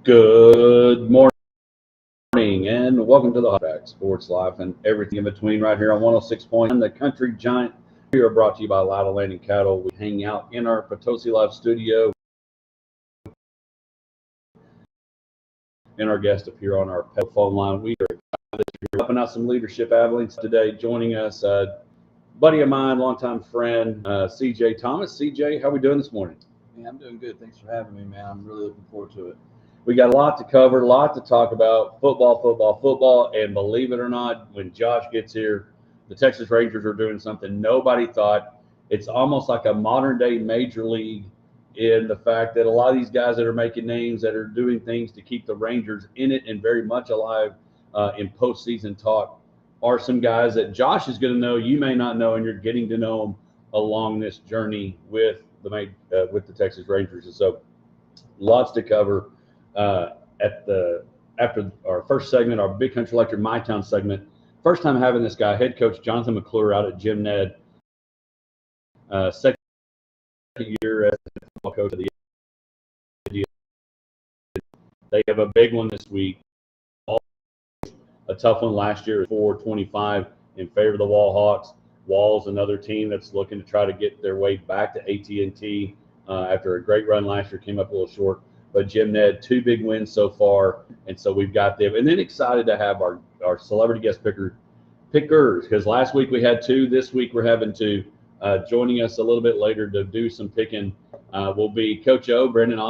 Good morning and welcome to the Hot Track Sports Life and everything in between right here on 106.9 The Country Giant. We are brought to you by Lida Landing Cattle. We hang out in our Potosi Live studio and our guest up here on our phone line. We are helping out some leadership athletes today. Joining us, buddy of mine, longtime friend, CJ Thomas. CJ, how are we doing this morning? Man, I'm doing good. Thanks for having me, man. I'm really looking forward to it. We got a lot to cover, a lot to talk about. Football. And believe it or not, when Josh gets here, the Texas Rangers are doing something nobody thought. It's almost like a modern day major league in the fact that a lot of these guys that are making names, that are doing things to keep the Rangers in it and very much alive in postseason talk, are some guys that Josh is going to know, you may not know, and you're getting to know them along this journey with the Texas Rangers. And so lots to cover. After our first segment, our Big Country Electric My Town segment, first time having this guy, head coach Jonathan McClure out at Jim Ned, second year as football coach of the year. They have a big one this week. A tough one last year, 4-25 in favor of the Wall Hawks. Wall's another team that's looking to try to get their way back to AT&T after a great run last year, came up a little short. But Jim Ned, 2 big wins so far, and so we've got them. And then excited to have our celebrity guest pickers, because last week we had 2. This week we're having 2. Joining us a little bit later to do some picking will be Coach O, Brendan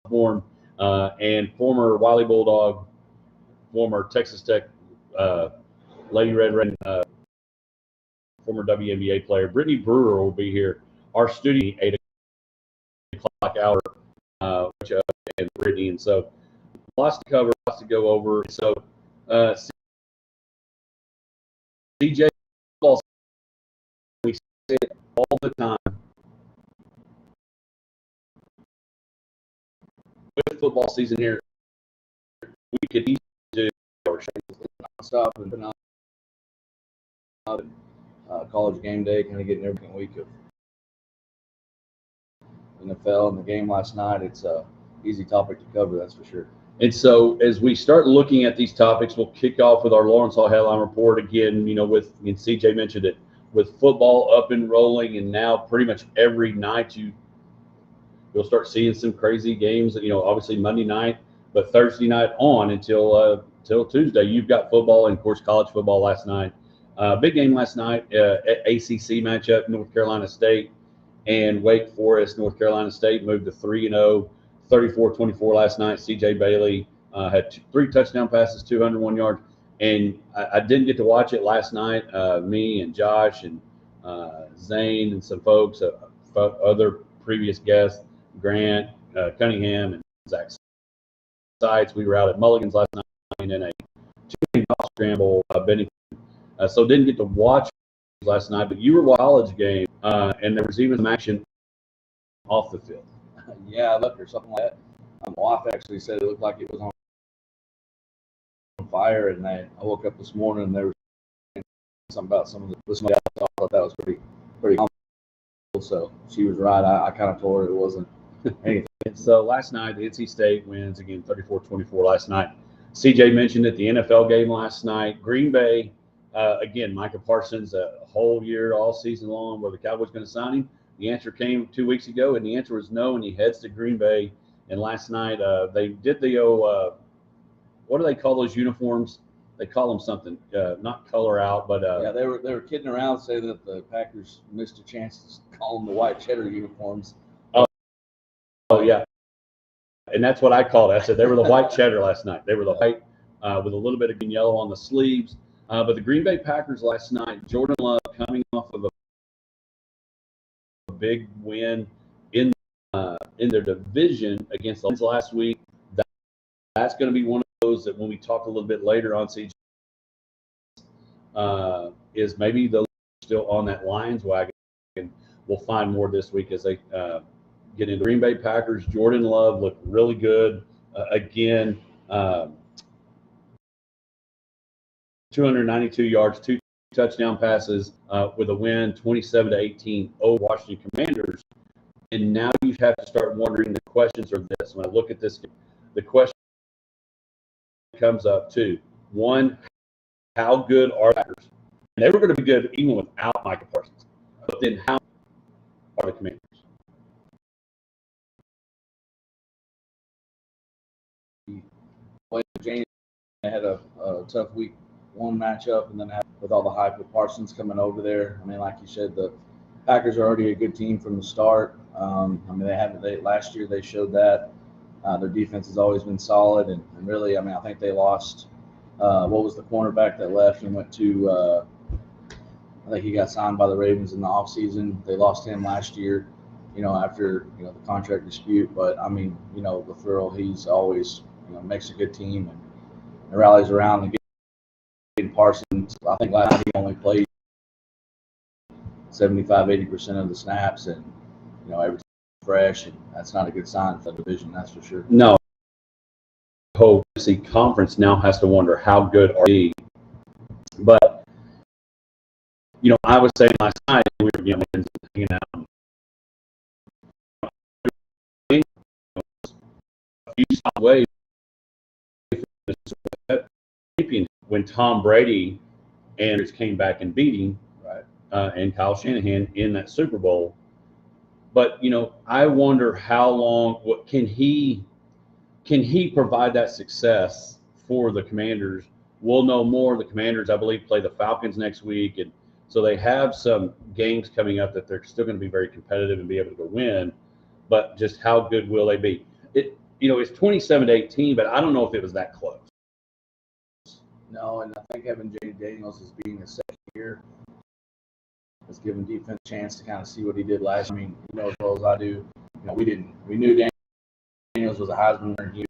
Osborne, and former Wiley Bulldog, former Texas Tech Lady Red, former WNBA player. Brittany Brewer will be here. Our studio, 8 o'clock hour, and Brittany. And so lots to cover, lots to go over. So CJ, we say it all the time. With football season here, we could easily do our Stop and been out college game day, kind of getting every week of NFL and the game last night. It's a easy topic to cover, that's for sure. And so as we start looking at these topics, we'll kick off with our Lawrence Hall Headline Report again, and CJ mentioned it, with football up and rolling, and now pretty much every night you'll start seeing some crazy games, obviously Monday night, but Thursday night on until Tuesday, you've got football and, of course, college football last night. Big game last night, ACC matchup, North Carolina State and Wake Forest. North Carolina State moved to 3-0, 34-24 last night. C.J. Bailey had 3 touchdown passes, 201 yards. And I didn't get to watch it last night. Me and Josh and Zane and some folks, other previous guests, Grant Cunningham and Zach Seitz. We were out at Mulligan's last night in a 2-game golf scramble. So didn't get to watch last night, but you were watching a college game, and there was even some action off the field. Yeah, I left or something like that. My wife actually said it looked like it was on fire, and I woke up this morning and there was something about some of the somebody else. I thought that was pretty cool. So she was right. I kind of told her it wasn't anything. So last night, NC State wins again, 34-24 last night. CJ mentioned it, the NFL game last night. Green Bay, again, Micah Parsons, a whole year, all season long, were the Cowboys going to sign him? The answer came 2 weeks ago, and the answer was no, and he heads to Green Bay. And last night, they did the what do they call those uniforms? They call them something, not color out, but yeah, they were kidding around, saying that the Packers missed a chance to call them the white cheddar uniforms. Oh yeah, and that's what I called it. I said they were the white cheddar last night. They were the white with a little bit of green yellow on the sleeves. But the Green Bay Packers last night, Jordan Love coming off of a big win in their division against the Lions last week. That's going to be one of those that when we talk a little bit later on, CJ, is maybe they're still on that Lions wagon. We'll find more this week as they get into Green Bay Packers. Jordan Love looked really good again. 292 yards, 2 touchdown passes with a win, 27-18 over Washington Commanders. And now you have to start wondering, the questions are this. When I look at this, the question comes up too. One, how good are the Packers? And they were going to be good even without Micah Parsons. But then how are the Commanders? James had a tough week one matchup, and then with all the hype with Parsons coming over there. I mean, like you said, the Packers are already a good team from the start. I mean, last year they showed that. Their defense has always been solid, and really, I mean, I think they lost. What was the cornerback that left and went to? I think he got signed by the Ravens in the offseason. They lost him last year, after the contract dispute. But I mean, LaFleur, he's always makes a good team and rallies around and getting Parsons. I think last night he only played 75-80% of the snaps, and everything's fresh, and that's not a good sign for the division, that's for sure. No. Whole conference now has to wonder how good are they. But I was saying last night we were hanging out. A few stops away when Tom Brady and came back and beat him, right? And Kyle Shanahan in that Super Bowl. But I wonder how long. What can he provide that success for the Commanders? We'll know more. The Commanders, I believe, play the Falcons next week, and so they have some games coming up that they're still going to be very competitive and be able to win. But just how good will they be? It's 27-18, but I don't know if it was that close. No, and I think having J. Daniels as being his second year has given defense a chance to kind of see what he did last year. I mean, as well as I do, we knew Daniels was a Heisman winner. He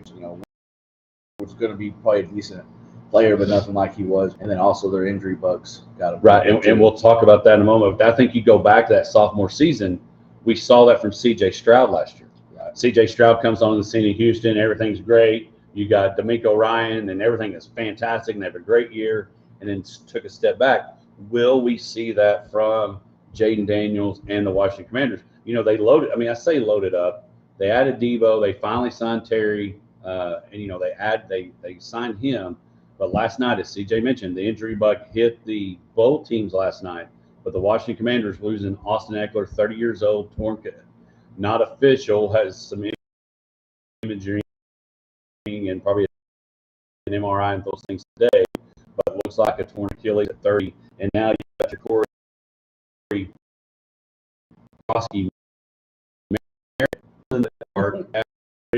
was going to be probably a decent player, but nothing like he was. And then also their injury bugs got him. Right, and we'll talk about that in a moment. But I think you go back to that sophomore season, we saw that from C.J. Stroud last year. Right. C.J. Stroud comes on the scene in Houston, everything's great. You got D'Amico Ryan, and everything is fantastic, and they have a great year, and then took a step back. Will we see that from Jaden Daniels and the Washington Commanders? They loaded. I mean, I say loaded up. They added Debo. They finally signed Terry, and they signed him. But last night, as CJ mentioned, the injury bug hit both teams last night. But the Washington Commanders losing Austin Eckler, 30 years old, torn, not official, has some imaging and probably an MRI and those things today. But it looks like a torn Achilles at 30. And now you've got your Corey Krosky,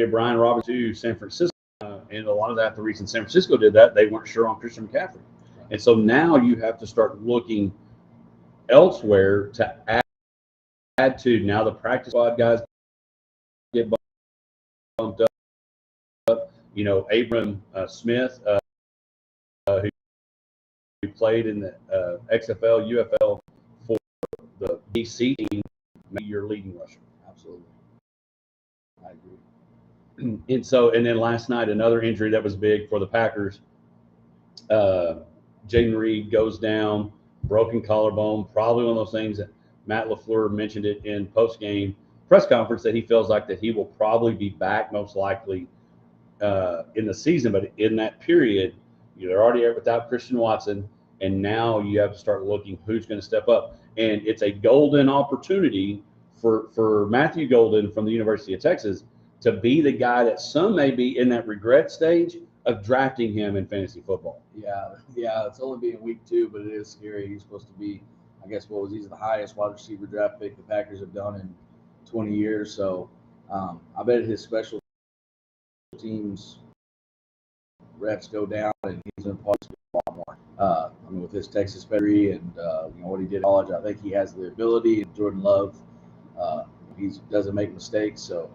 Brian Roberts to San Francisco. And a lot of that, the reason San Francisco did that, they weren't sure on Christian McCaffrey. And so now you have to start looking elsewhere to add to. Now the practice squad guys get bumped up. Abram Smith, who played in the XFL, UFL for the DC team, maybe your leading rusher. Absolutely. I agree. And then last night, another injury that was big for the Packers. Jaden Reed goes down, broken collarbone, probably one of those things that Matt LaFleur mentioned it in post-game press conference, that he feels like that he will probably be back most likely in the season. But in that period, they're already without Christian Watson, and now you have to start looking who's going to step up. And it's a golden opportunity for Matthew Golden from the University of Texas to be the guy that some may be in that regret stage of drafting him in fantasy football. Yeah, it's only being week 2, but it is scary. He's supposed to be, I guess, he's the highest wide receiver draft pick the Packers have done in 20 years. So I bet his special teams reps go down, and he's going to probably spend a lot more. With his Texas pedigree and what he did in college, I think he has the ability. And Jordan Love, he doesn't make mistakes, so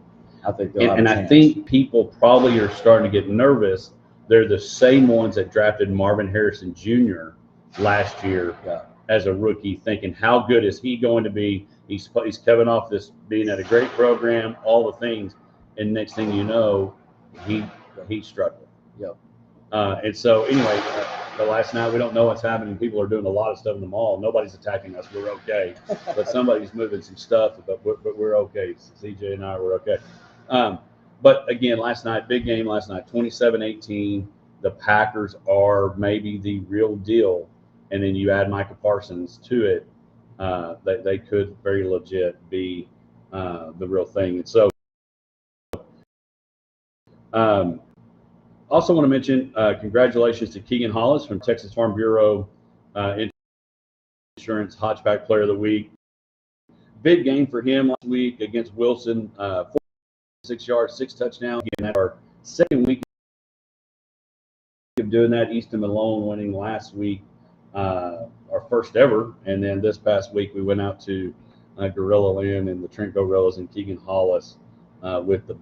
I think they'll have a chance. I think people probably are starting to get nervous. They're the same ones that drafted Marvin Harrison Jr. last year as a rookie, thinking how good is he going to be? He's coming off this being at a great program, all the things, and next thing you know, he struggled. Yep. And so anyway, But last night, we don't know what's happening. People are doing a lot of stuff in the mall. Nobody's attacking us. We're okay. But somebody's moving some stuff, but we're okay. CJ and I were okay. But again, last night, big game last night, 27-18. The Packers are maybe the real deal. And then you add Micah Parsons to it. They could very legit be the real thing. And so also want to mention congratulations to Keegan Hollis from Texas Farm Bureau Insurance Hodgeback Player of the Week. Big game for him last week against Wilson, 46 yards, 6 touchdowns. Again, that's our second week of doing that. Easton Malone winning last week, our first ever. And then this past week, we went out to Gorilla Land and the Trent Gorillas and Keegan Hollis with the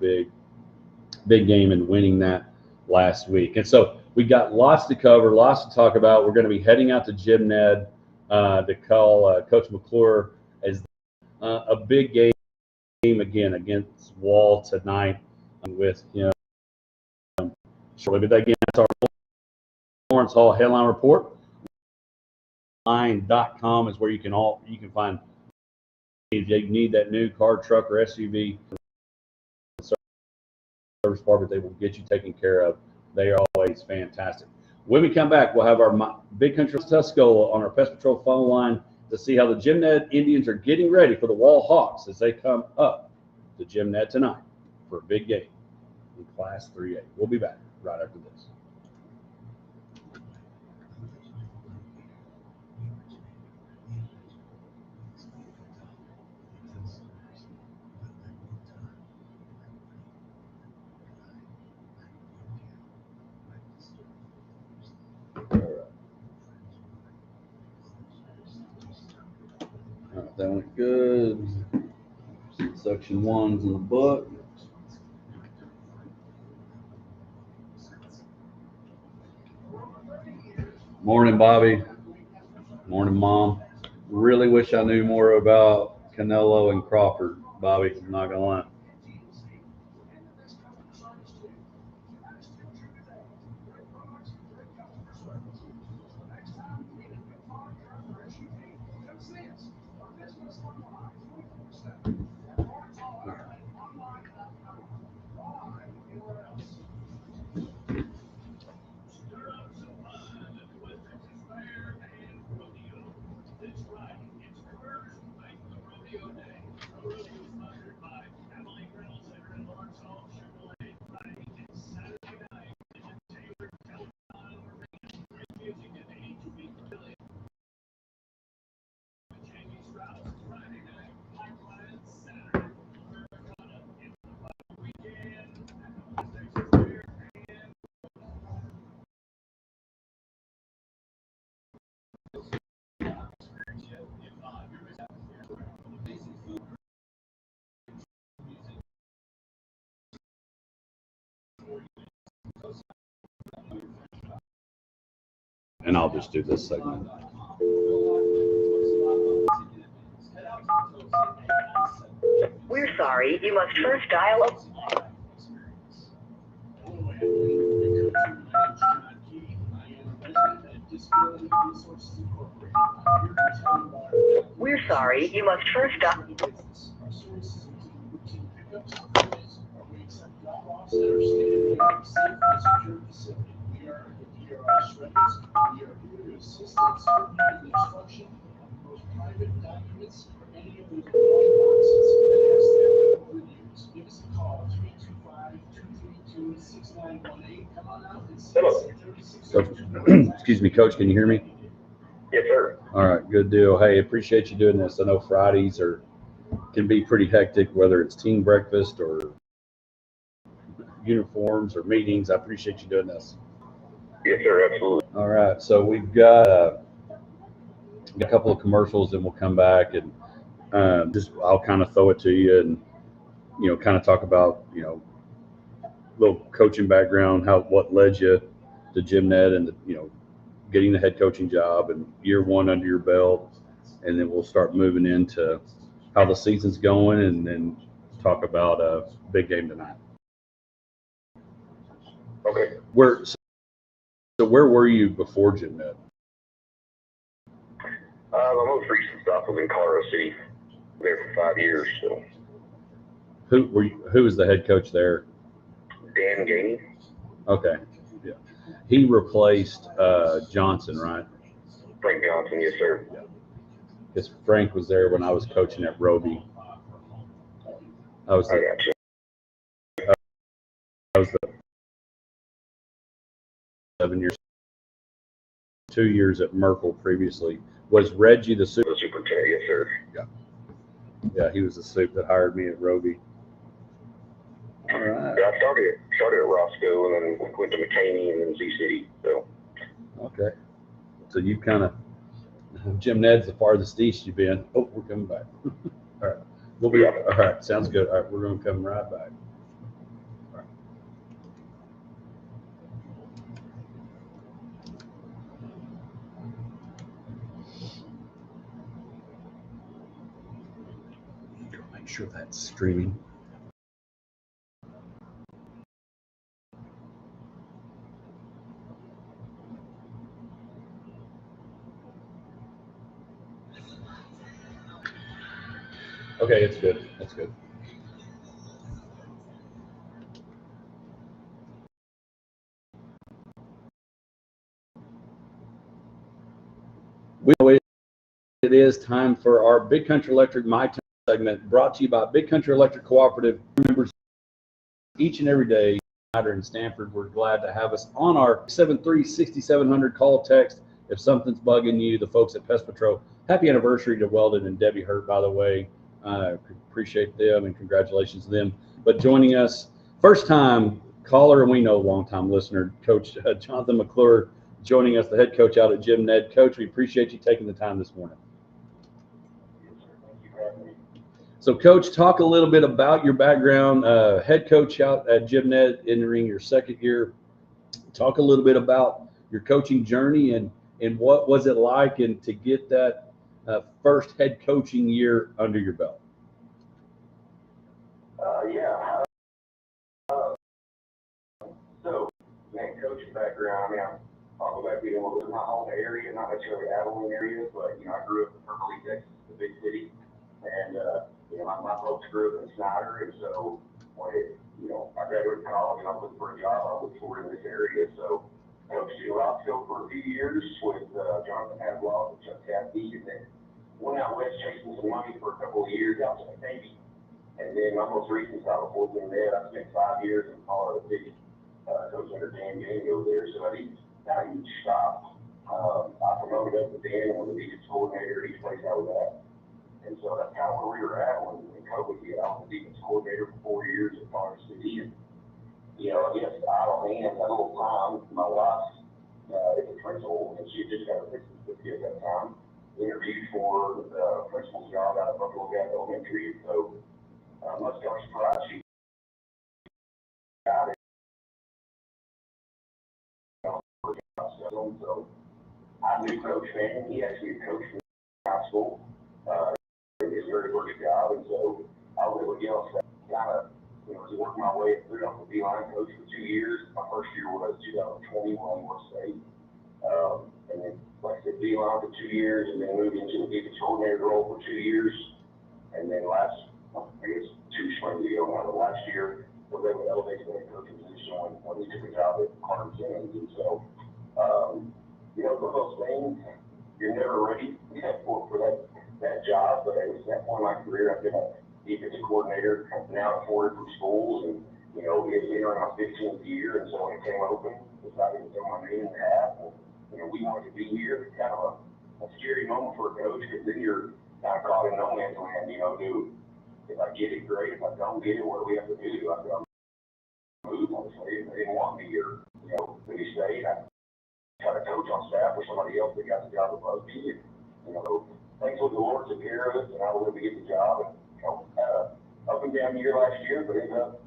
big game and winning that last week. And so we got lots to cover, lots to talk about. We're going to be heading out to Jim Ned to call Coach McClure as a big game again against Wall tonight with him shortly. But again, that's our Lawrence Hall headline report. Line.com is where you can find if you need that new car, truck, or SUV service department. They will get you taken care of. They are always fantastic. When we come back, we'll have our Big Country Tuscola on our Pest Patrol phone line to see how the Jim Ned Indians are getting ready for the Wall Hawks as they come up to Jim Ned tonight for a big game in Class 3A. We'll be back right after this. All right, that went good. Section 1's in the book. Morning, Bobby. Morning, Mom. Really wish I knew more about Canelo and Crawford, Bobby. I'm not going to lie. And I'll just do this segment. We're sorry, you must first dial We're sorry, you must first dial Excuse me, Coach, can you hear me? Yes, sir. All right, good deal. Hey, appreciate you doing this. I know Fridays can be pretty hectic, whether it's team breakfast or uniforms or meetings. I appreciate you doing this. Yes, sir, absolutely. All right, so we've got a couple of commercials, and we'll come back and I'll kind of throw it to you and kind of talk about little coaching background, what led you to Jim Ned and getting the head coaching job and year one under your belt, and then we'll start moving into how the season's going, and then talk about a big game tonight. Okay. So where were you before Jim Ned? My most recent stop was in Colorado City. There for 5 years. So Who was the head coach there? Dan Gainey. Okay, yeah, he replaced Johnson, right? Frank Johnson, yes, sir. Because Frank was there when I was coaching at Roby. I was I got you. the 7 years, 2 years at Merkel previously. Was Reggie the super? The superintendent, yes, sir. Yeah, he was the soup that hired me at Roby. All right. Yeah, I started at Roscoe and then went to McCaney and then Z-City. So Okay. So you kind of, Jim Ned's the farthest east you've been. Oh, we're coming back. All right. We'll be, Yeah. all right. Sounds good. All right. We're going to come right back. All right. Make sure that's streaming. Okay, it's good. That's good. We know it is time for our Big Country Electric My Town segment, brought to you by Big Country Electric Cooperative members each and every day. In Stanford, we're glad to have us on our 73-6700 call text. If something's bugging you, the folks at Pest Patrol, happy anniversary to Weldon and Debbie Hurt, by the way. Appreciate them and congratulations to them. But joining us, first time caller, and we know long time listener, Coach Jonathan McClure, joining us, the head coach out at Jim Ned. Coach, we appreciate you taking the time this morning. So, Coach, talk a little bit about your background. Head coach out at Jim Ned, entering your second year. Talk a little bit about your coaching journey and what was it like and to get that first head coaching year under your belt. So, man, coaching background, I mean, I'll go back to my home area, not necessarily Abilene area, but, I grew up in Purple, Texas, the big city. And, my folks grew up in Snyder, and so when I graduated college and I was looking for a job, I looked for it in this area. So I coached in Roscoe for a few years with Jonathan Hadlock and Chuck Cassidy, and then went out west chasing some money for a couple of years out to the Navy. And then my most recent stop before Jim Ned, I spent 5 years in Colorado City, coaching under Dan Gainey over there. So I didn't stop. I promoted up to Dan and was the defense coordinator at each place I was at. And so that's kind of where we were at when COVID hit. I was the defense coordinator for 4 years at Colorado City. And, I guess idle hands, that little time, my wife is a principal, and she just got a fixing certificate at that time. Interviewed for the principal's job out of Buffalo Gap Elementary. And so, much to our surprise, she got it. So I knew Coach Manning. He actually coached me in high school. His very first job, and so I was able to kind of, just work my way through. I was a D-line coach for 2 years. My first year was 2020 when I was state. And then, like I said, D-line for 2 years, and then moved into the defense coordinator role for 2 years. And then last 2 springs ago, last year, was able to elevate to the coaching position when he took a job at Carter Simmons. And so, for those things, you're never ready for that job, but at that point in my career, I've been a defensive coordinator now at 4 different schools, and it's entering my 15th year, and so when it came open, decided to throw my name in the hat, and we wanted to be here. It's kind of a scary moment for a coach, because then you're kind of caught in no man's land. If I get it, great. If I don't get it, what do we have to do? I said, I'm move. Obviously, they didn't want me here. When you stay, I had a coach on staff or somebody else that got the job above me. Thankfully the Lord took care of us, and I was able to get the job. And had a up and down year last year, but ended up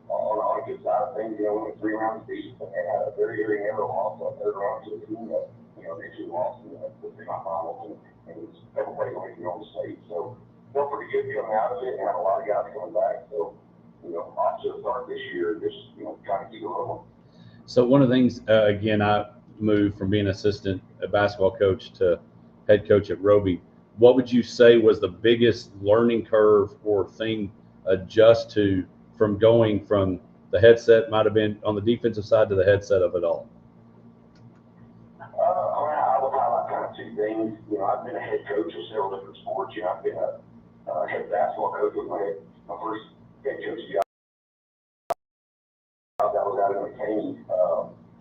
on a good side of things. We went 3 rounds deep and had a very, very narrow loss that third round to a team that they actually lost in the semifinals, and it was a couple plays away from Oklahoma State. So felt pretty good coming out of it, and had a lot of guys coming back. So off to a start this year, just trying to keep it rolling. So one of the things, again, move from being assistant basketball coach to head coach at Roby. What would you say was the biggest learning curve or thing adjust to from going from the headset might have been on the defensive side to the headset of it all? I would highlight kind of two things. You know, I've been a head coach of several different sports. You know, I've been a head basketball coach with my first head coach job. That was out in McCain,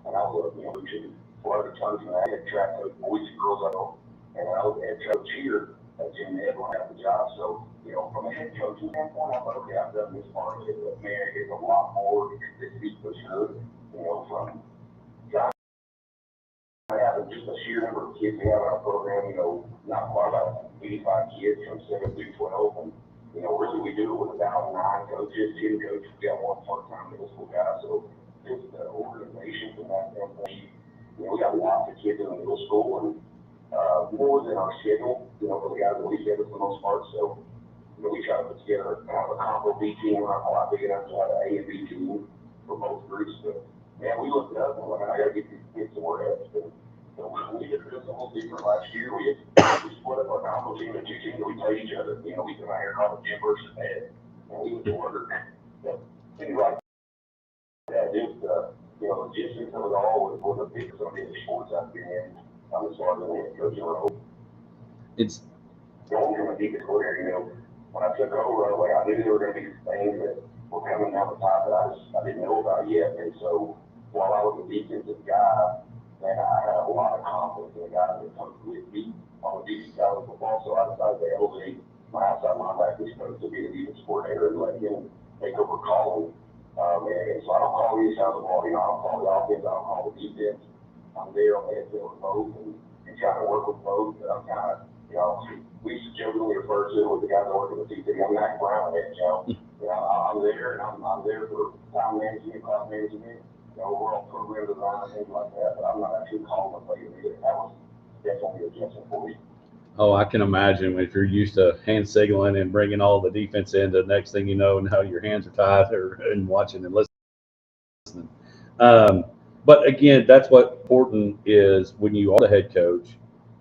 and I was, you know, coaching floater tons and I had track coach boys and girls and I was head coach here at Jim Ned when I got the job. So, you know, from a head coaching standpoint, I thought, okay, I've done this part of it, but man, it's a lot more. It's deep for sure. You know, from having just a sheer number of kids we have in our program, you know, not quite about 85 kids from 7 through 12. And, you know, really we do it with about 9 coaches, 10 coaches. We got 1 part-time middle school guy. So just the organization from that standpoint, you know, we got lots of kids in the middle school and more than our schedule, you know, for the guys that we schedule for the most part. So, you know, we try to put together kind of a combo B team. We're not quite big enough to have an A and B team for both groups. But, man, we looked up and went, I got to get these kids somewhere else. So we did this a little different last year. We split up our combo team into 2 teams and we played each other. You know, we come out here called gym versus head. And we went to work. Things like that. Just, you know, logistics of it all was a big some of the sports I've been in. As far as the head coaching role. It's going from a defense coordinator, you know, when I took over, like I knew there were going to be things that were coming down the pipe that I didn't know about yet. And so while I was a defensive guy, man, I had a lot of confidence in the guys that come with me on the defensive side of football. So I decided to elevate my outside linebacker coach to be the defense coordinator and let him take over calling. And so I don't call these sides of the ball. You know, I don't call the offense. I don't call the defense. I'm there on the head with both and trying to work with both. But I'm kind of, you know, we used to jokingly refer to it with the guys that work in the CT. I'm Mac Brown at Joe. You know, I'm there and I'm there for time management, cloud management, you know, overall program design, things like that. But I'm not actually calling the player either. That was definitely a adjustment for me. Oh, I can imagine if you're used to hand signaling and bringing all the defense in, the next thing you know, now your hands are tied and watching and listening. But again, that's what important is when you are the head coach,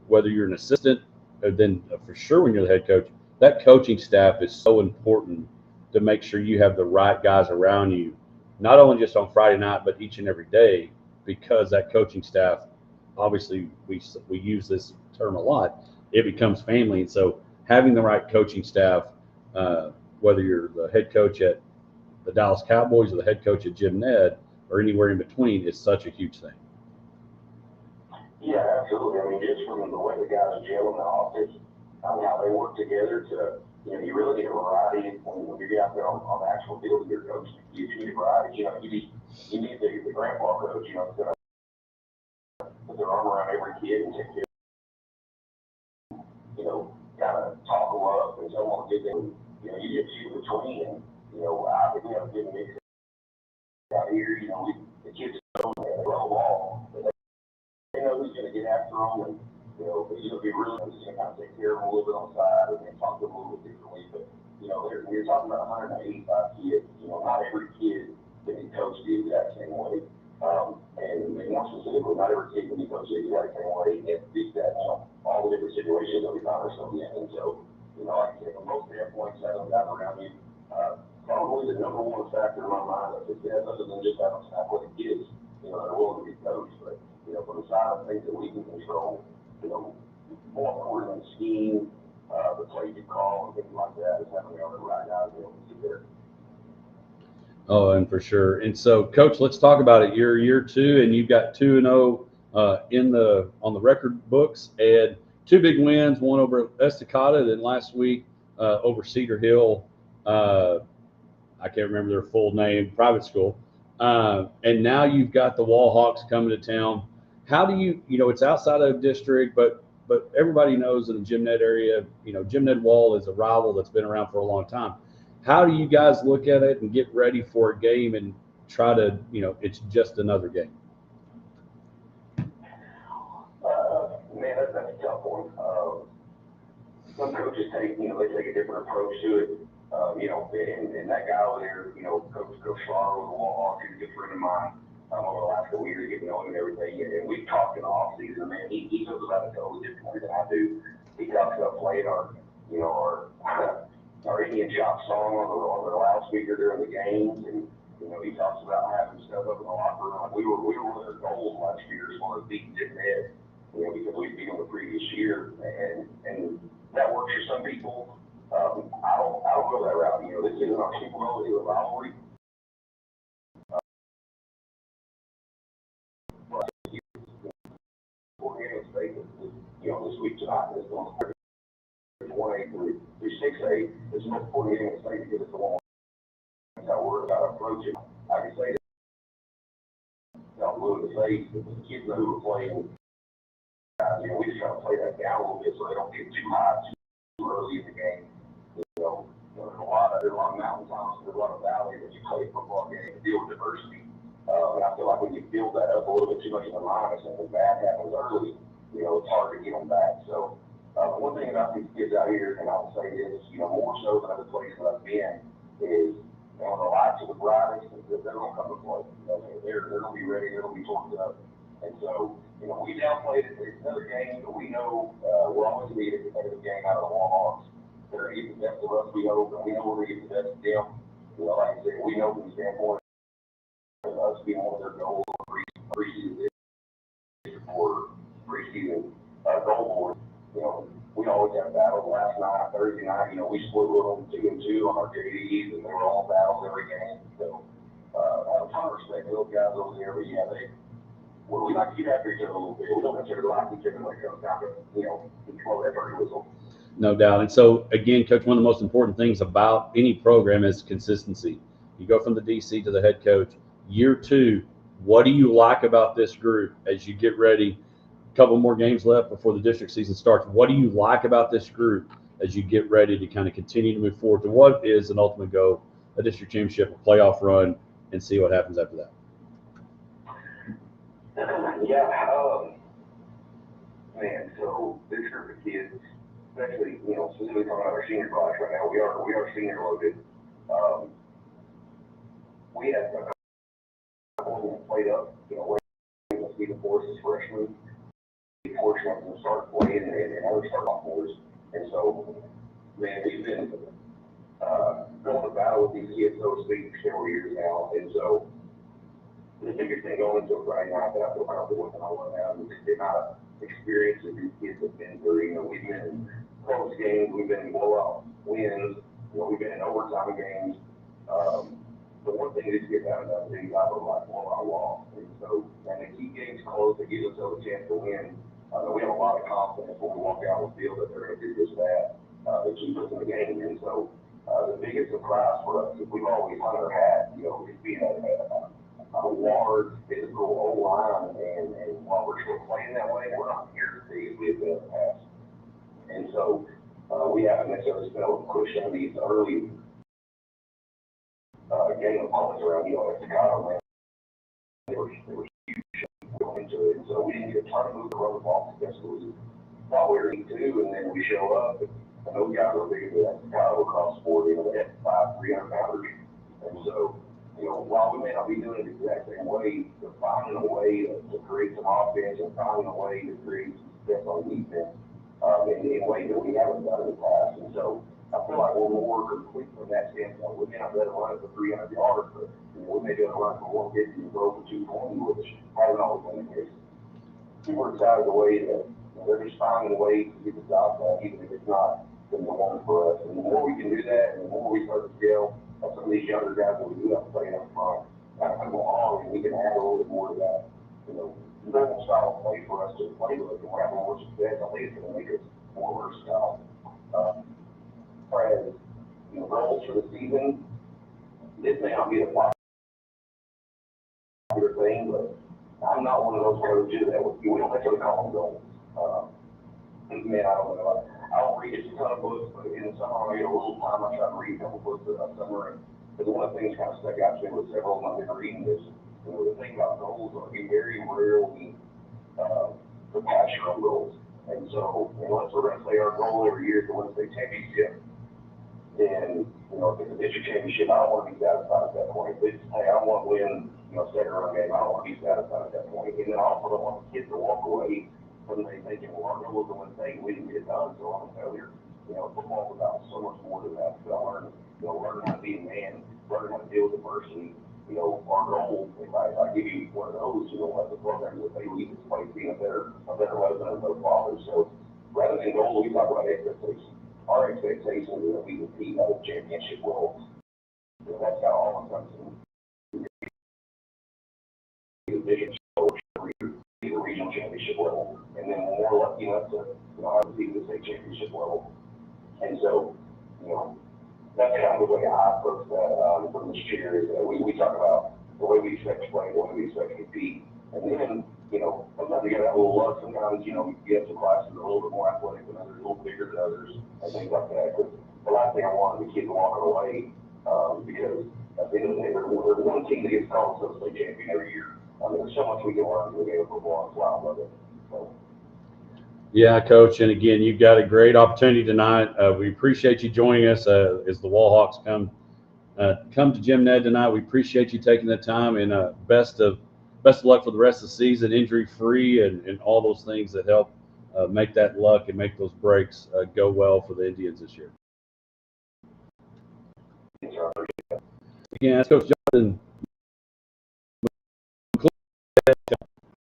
whether you're an assistant or then for sure when you're the head coach, that coaching staff is so important to make sure you have the right guys around you, not only just on Friday night, but each and every day, because that coaching staff, obviously we use this term a lot, it becomes family. And so having the right coaching staff, whether you're the head coach at the Dallas Cowboys or the head coach at Jim Ned or anywhere in between, is such a huge thing. Yeah, absolutely. I mean, just from the way the guys gel in the office, how they work together to, you know, you really get a variety when you get out there on the actual field with your coach. You need a variety. You know, you need the grandpa coach, you know, that's going to put their arm around every kid and take care of, you know, kind of talk them up and tell them what good things. You know, you get two between, and, you know, I think we have a good mix out here. You know, the kids don't throw the ball, but they know who's going to get after them, and you know, be really just going to kind of take care of them a little bit on the side and then talk to them a little bit differently. But you know, when you're talking about 185 kids, you know, not every kid can be coached the exact same way, and more specifically, not every kid can be coached the exact same way. And these that, you know, all the different situations that we find ourselves in, and so you know, like I said, from most standpoints, having guys around you, probably the number one factor in my mind of success, other than just having athletic kids, you know, that are willing to be coached, but you know, from the side of things that we can control, you know, more important than scheme, the plays you call and things like that is having the right guys able to do there. Oh, and for sure. And so, Coach, let's talk about it. You're year 2, and you've got 2-0 on the record books, and 2 big wins. One over Estacada, then last week over Cedar Hill. I can't remember their full name, private school. And now you've got the Wall Hawks coming to town. How do you know, it's outside of district, but everybody knows in the Jim Ned area, you know, Jim Ned Wall is a rival that's been around for a long time. How do you guys look at it and get ready for a game and try to, you know, it's just another game? Man, that's a tough one. Some coaches take a different approach to it. You know, and that guy over there, you know, Coach Schlar with the Wall Hawks, he's a good friend of mine. over the last couple of years, getting to know him and everything. And we've talked in the off season, man. He feels about it totally differently than I do. He talks about playing our Indian shop song on the loudspeaker during the games, and he talks about having stuff up in the locker room. Like we were one of their goals last year as far as beating Dick Ned, because we beat them the previous year, and that works for some people. I don't go that route. This isn't our Super Bowl, it's a rivalry. This week tonight is going to 1-8 through 6-8. This is most 48 in the state because it's the one. That's how we're about approaching. I can say that. Now, blue in the face, the kids know who are playing. We just try to play that down a little bit so they don't get too high too early in the game. There's a lot of mountaintops, there's a lot of valleys that you play a football game to deal with diversity. And I feel like when you build that up a little bit too much in the line, and something bad happens early, it's hard to get them back. So one thing about these kids out here, and I'll say this, more so than other places that I've been, is when the lights are the brightest, they're going to come to play. They're going to be ready, they're going to be torqued up. And so, we downplayed it. It's another game, but we know we're always going to get a competitive game out of the Warhawks. They're going to get the best of us, we hope, and we know we're going to get the best of them. Like I said, we know from the standpoint of us being one of their goals preseason or preseason goal board. We always have battles. Last night, Thursday night, we split with them 2-2 on our JDs, and they were all battles every game. So I have a ton of respect for those guys over there, but we like to get after each other a little bit. We don't necessarily like each other when it comes down to, control that dirty whistle. No doubt. And so, again, Coach, one of the most important things about any program is consistency. You go from the DC to the head coach. Year 2, what do you like about this group as you get ready? A couple more games left before the district season starts. What do you like about this group as you get ready to kind of continue to move forward to what is an ultimate goal, a district championship, a playoff run, and see what happens after that? Man, so this group of kids, especially, specifically talking about our senior class right now, we are senior loaded. We have a couple of played up, waiting to see the forces freshmen. Fortunate to start playing and other start sophomores. And so, man, we've been going to battle with these kids, so to speak, for several years now. And so, the biggest thing going into it right now that I feel comfortable with and I want to have is the amount of experience that these kids have been through. We've been in close games, we've been in blowout wins, we've been in overtime games. But one thing these kids haven't done is any type of blowout loss. And so, and they keep games close, they give themselves a chance to win. We have a lot of confidence when we walk out on the field that they're going to do just that, to keep us in the game. And so, the biggest surprise for us is we've always hung our hat, it's being a large, physical O-line, and while we're still playing that way, we're not here to see if we have been in the past. And so, we haven't necessarily spent a push on these early game opponents around, at Chicago, man. They were huge going into it, and so we didn't get a ton of move to run the ball successfully. Thought we were E2, and then we show up, and those guys are bigger than that Chicago across the board, they had 300 pounders. And so, while we may not be doing it the exact same way, we're finding a way to create some offense and finding a way to create some success on defense in ways that we haven't done in the past. And so I feel like we're more complete from that standpoint. We may not be able to run it for 300 yards, but we may be able to run it for 150 and throw for 220, which hasn't always been the case. We're excited the way that they're just finding ways to get the job done, even if it's not the one for us. And the more we can do that, and the more we start to scale some of these younger guys that we do have playing up front, kind of go on, and we can add a little bit more to that, normal style of play for us to play with, and we're having more success. I think it's going to make us more versatile. As far as goals for the season, this may not be the popular thing, but I'm not one of those coaches that we don't necessarily call them goals. Man, I don't know. I don't read a ton of books, but in the summer I get a little time. I try to read a couple books this summer, and one of the things kind of stuck out to me with several of them I've been reading is, the thing about goals are you very rarely surpass your own goals. And so, unless we're going to say our goal every year is to win the state championship, then, if it's a district championship, I don't want to be satisfied at that point. If it's, hey, I want to win set a run game. I don't want to be satisfied at that point. And then I also don't want the kids to walk away from they thinking, well, our goal was to win state, we didn't get it done, so I'm a failure. Football is about so much more than that. So I learned, learning how to be a man, learning how to deal with adversity. Our goal, if I give you one of those, as a program with they lead this place being a better husband and a better father. So rather than goals, we talk about expectations. Our expectation is that we compete at a championship level. So that's how all of us comes in. The regional championship level, and then when we're lucky enough to have the state championship level. And so, that's kind of the way I approach that from this year is that we talk about the way we expect to play, the way we expect to compete. And then, sometimes you got to have a little luck. Sometimes, you have some classes that are a little bit more athletic than others, a little bigger than others, and things like that. But the last thing I want is the kids walking away because at the end of the day, there's one team that gets called to the state champion every year. There's so much we can learn from the game of football. That's why I love it. So. Yeah, Coach. And again, you've got a great opportunity tonight. We appreciate you joining us as the Wallhawks come to Jim Ned tonight. We appreciate you taking the time, and best of luck for the rest of the season, injury free, and all those things that help make that luck and make those breaks go well for the Indians this year. Again, that's Coach Jonathan.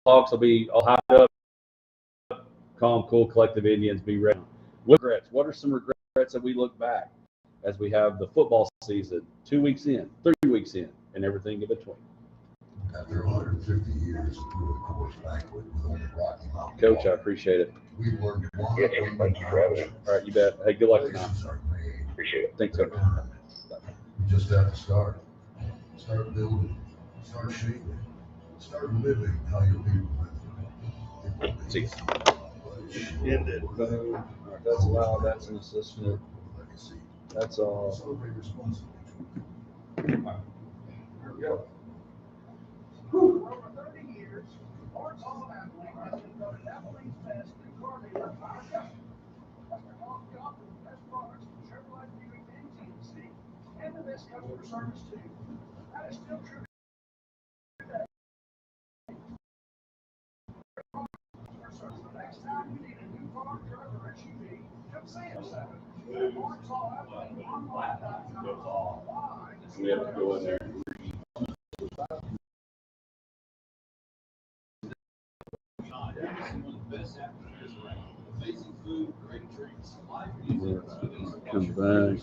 Hawks will be all hyped up. Calm, cool, collective Indians be ready. Regrets. What are some regrets that we look back as we have the football season 2 weeks in, 3 weeks in, and everything in between? After 150 years, through the course banquet with only Rocky Mountain. Coach, I appreciate it. We learned one Yes, sir. Thank you for having me. All right, you bet. Hey, good luck tonight. Appreciate it. Thanks, Coach. You just have to start. Start building. Start shaping. Start living how your people live. See. Ended. Boom. All right, that's loud. That's an assistant. That's all. Celebrate responsibly. Here we go. For over 30 years, Lawrence Hall Athletic has been voted Appalachia's best in car dealer by our customers. That's because we offer the best products from Chevrolet, Buick, and GMC, and the best customer service too. That is still true today. The next time you need a new car, truck, or SUV, come see us at Lawrence Hall Athletic online.com. We have to go in there. Come back.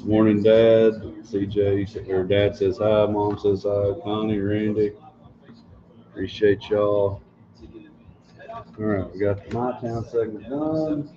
Morning, Dad. CJ, or Dad says hi. Mom says hi. Connie, Randy. Appreciate y'all. All right, we got the My Town segment done.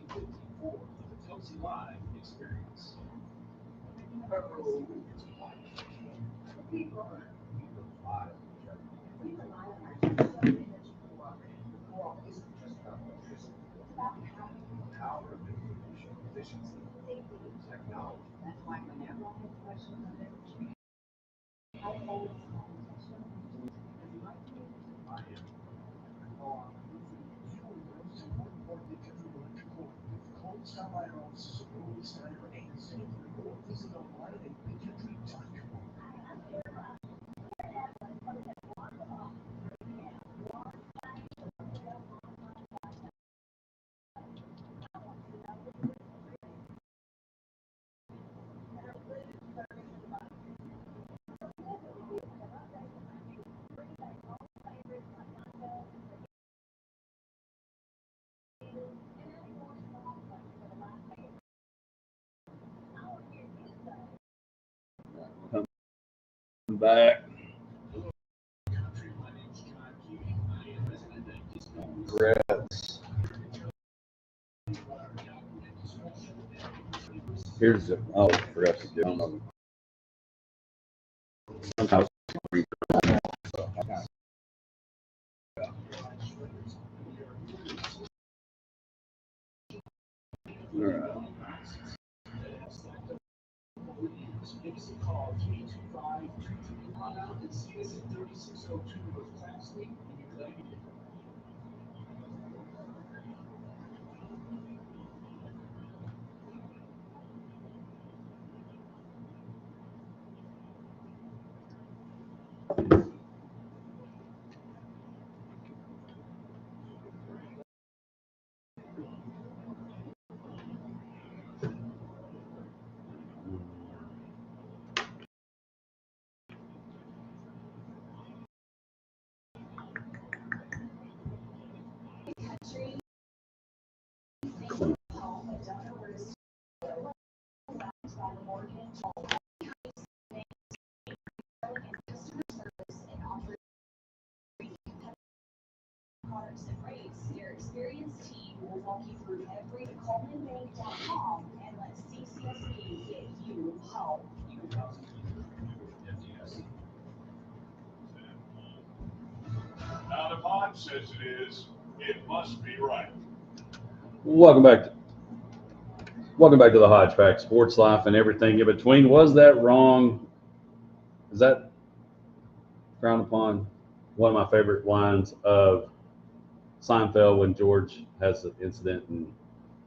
Back. Regrets. Here's the forgot to do. I don't know. Sometimes all right. products and rates. Their experienced team will walk you through every ColemanBank.com and let CCSB get you home. Now, the pod says it is, it must be right. Welcome back to the Hodgeback Sports Life and everything in between. Was that wrong? Is that frowned upon? One of my favorite lines of Seinfeld when George has an incident and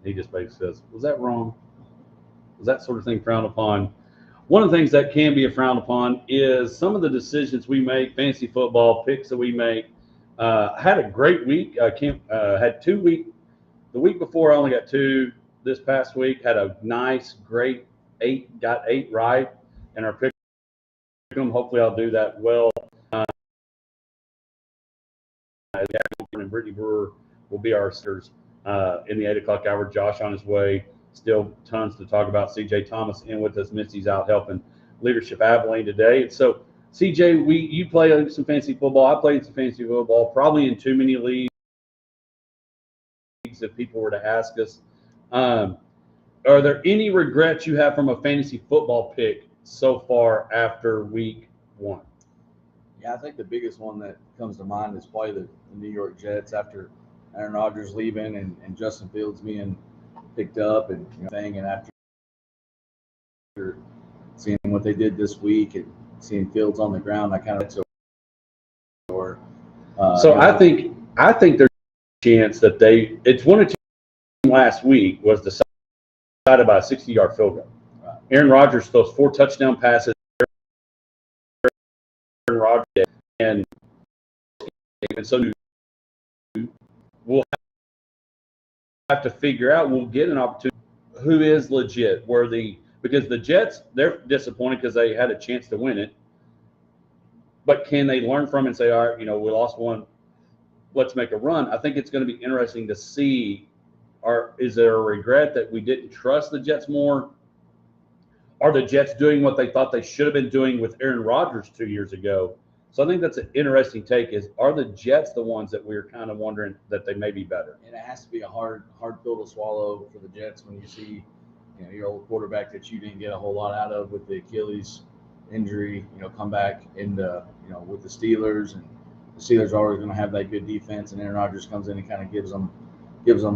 he just basically says, was that wrong? Was that sort of thing frowned upon? One of the things that can be frowned upon is some of the decisions we make, fantasy football picks that we make. I had a great week. Had 2 weeks. The week before I only got 2. This past week had a nice, great 8. Got 8 right in our pick 'em. Hopefully I'll do that well. And Brittany Brewer will be our stars in the 8 o'clock hour. Josh on his way. Still tons to talk about. CJ Thomas in with us. Misty's out helping Leadership Abilene today. And so, CJ, you play some fantasy football. I played some fantasy football, probably in too many leagues if people were to ask us. Are there any regrets you have from a fantasy football pick so far after week 1? Yeah, I think the biggest one that comes to mind is probably the New York Jets after Aaron Rodgers leaving and Justin Fields being picked up and and after seeing what they did this week and seeing Fields on the ground, I kind of I think there's a chance that it's one or two last week was decided by a 60-yard field goal. Right. Aaron Rodgers throws 4 touchdown passes. Aaron Rodgers and so we'll have to figure out. We'll get an opportunity. Who is legit? Because the Jets, they're disappointed because they had a chance to win it. But can they learn from it and say, all right, we lost one, let's make a run? I think it's going to be interesting to see, is there a regret that we didn't trust the Jets more? Are the Jets doing what they thought they should have been doing with Aaron Rodgers 2 years ago? So I think that's an interesting take are the Jets the ones that we're kind of wondering that they may be better? And it has to be a hard pill to swallow for the Jets when you see, your old quarterback that you didn't get a whole lot out of with the Achilles injury, come back into, with the Steelers, and the Steelers are always going to have that good defense, and Aaron Rodgers comes in and kind of gives them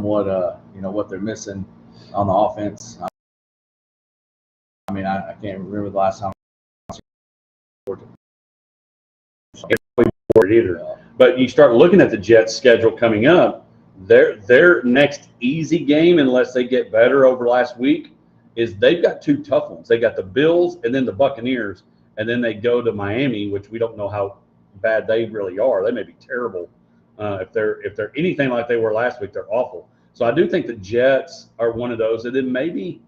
what, what they're missing on the offense. I mean, I can't remember the last time either. But you start looking at the Jets' schedule coming up, their next easy game, unless they get better over last week, is they've got 2 tough ones. They got the Bills and then the Buccaneers, and then they go to Miami, which we don't know how bad they really are. They may be terrible. If they're anything like they were last week, they're awful. So I do think the Jets are one of those. And then maybe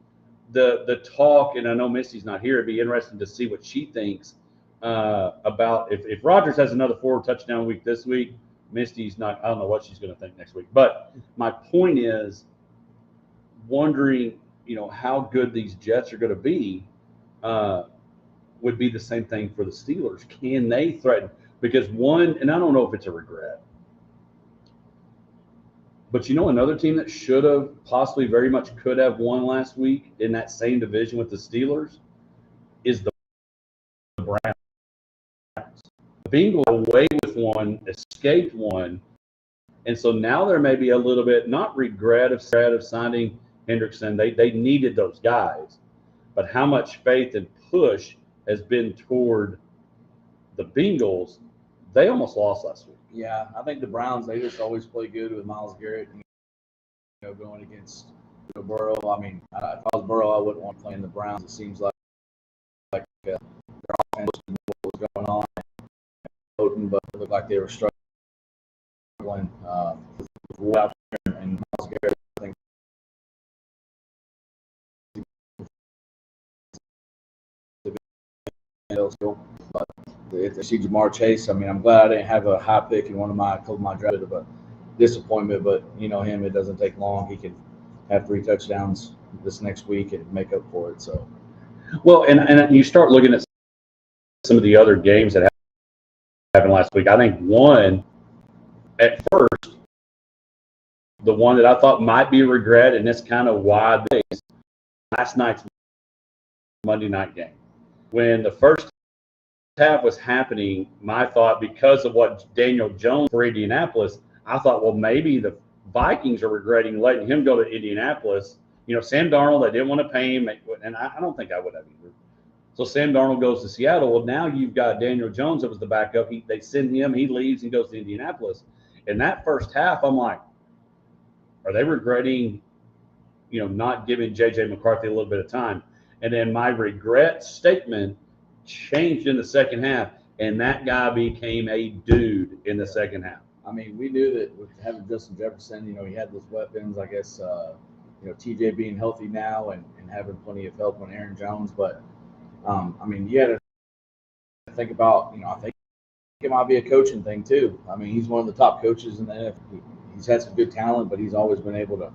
the talk, and I know Misty's not here, it'd be interesting to see what she thinks about if Rodgers has another 4 touchdown week this week. Misty's not, I don't know what she's going to think next week. But my point is wondering, how good these Jets are going to be would be the same thing for the Steelers. Can they threaten? Because and I don't know if it's a regret, but another team that should have possibly very much could have won last week in that same division with the Steelers is the Browns. The Bengals away with one, escaped one, and so now there may be a little bit, not regret of signing Hendrickson. They needed those guys, but how much faith and push has been toward the Bengals? They almost lost last week. Yeah, I think the Browns, they just always play good with Myles Garrett, going against Burrow. I mean, if I was Burrow, I wouldn't want to play in the Browns. It seems like their offense knows what's going on. like they were struggling. Out there and Miles Garrett, I think. But if they see Jamar Chase, I mean, I'm glad I didn't have a high pick in one of my drafted of a disappointment, but you know him, it doesn't take long. He can have 3 touchdowns this next week and make up for it. So, well, and you start looking at some of the other games that happened last week. I think one at first, the one that I thought might be a regret, and it's kind of why this last night's Monday night game. When the first half was happening, my thought, because of what Daniel Jones for Indianapolis, I thought, well, maybe the Vikings are regretting letting him go to Indianapolis. You know, Sam Darnold, they didn't want to pay him, and I don't think I would have either. So Sam Darnold goes to Seattle. Well, now you've got Daniel Jones that was the backup. They send him, he leaves and goes to Indianapolis. In that first half, I'm like, are they regretting, you know, not giving J.J. McCarthy a little bit of time? And then my regret statement changed in the second half, and that guy became a dude in the second half. I mean, we knew that with having Justin Jefferson, you know, he had those weapons. I guess, you know, TJ being healthy now and having plenty of help on Aaron Jones. But, I mean, you had to think about, you know, I think it might be a coaching thing too. I mean, he's one of the top coaches in the NFL. He's had some good talent, but he's always been able to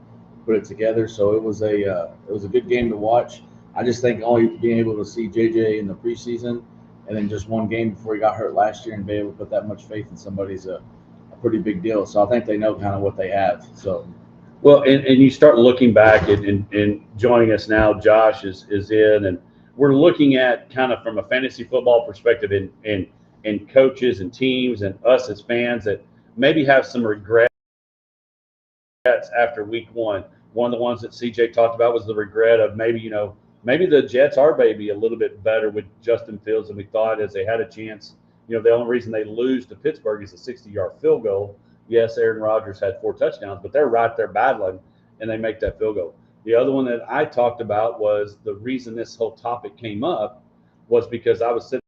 put it together. So it was a good game to watch. I just think only being able to see JJ in the preseason and then just one game before he got hurt last year and be able to put that much faith in somebody's a pretty big deal. So I think they know kind of what they have. So, well, and you start looking back and joining us now, Josh is in, and we're looking at kind of from a fantasy football perspective and coaches and teams and us as fans that maybe have some regrets after week one. One of the ones that CJ talked about was the regret of maybe, you know, maybe the Jets are maybe a little bit better with Justin Fields than we thought, as they had a chance. You know, the only reason they lose to Pittsburgh is a 60-yard field goal. Yes, Aaron Rodgers had 4 touchdowns, but they're right there battling, and they make that field goal. The other one that I talked about was the reason this whole topic came up was because I was sitting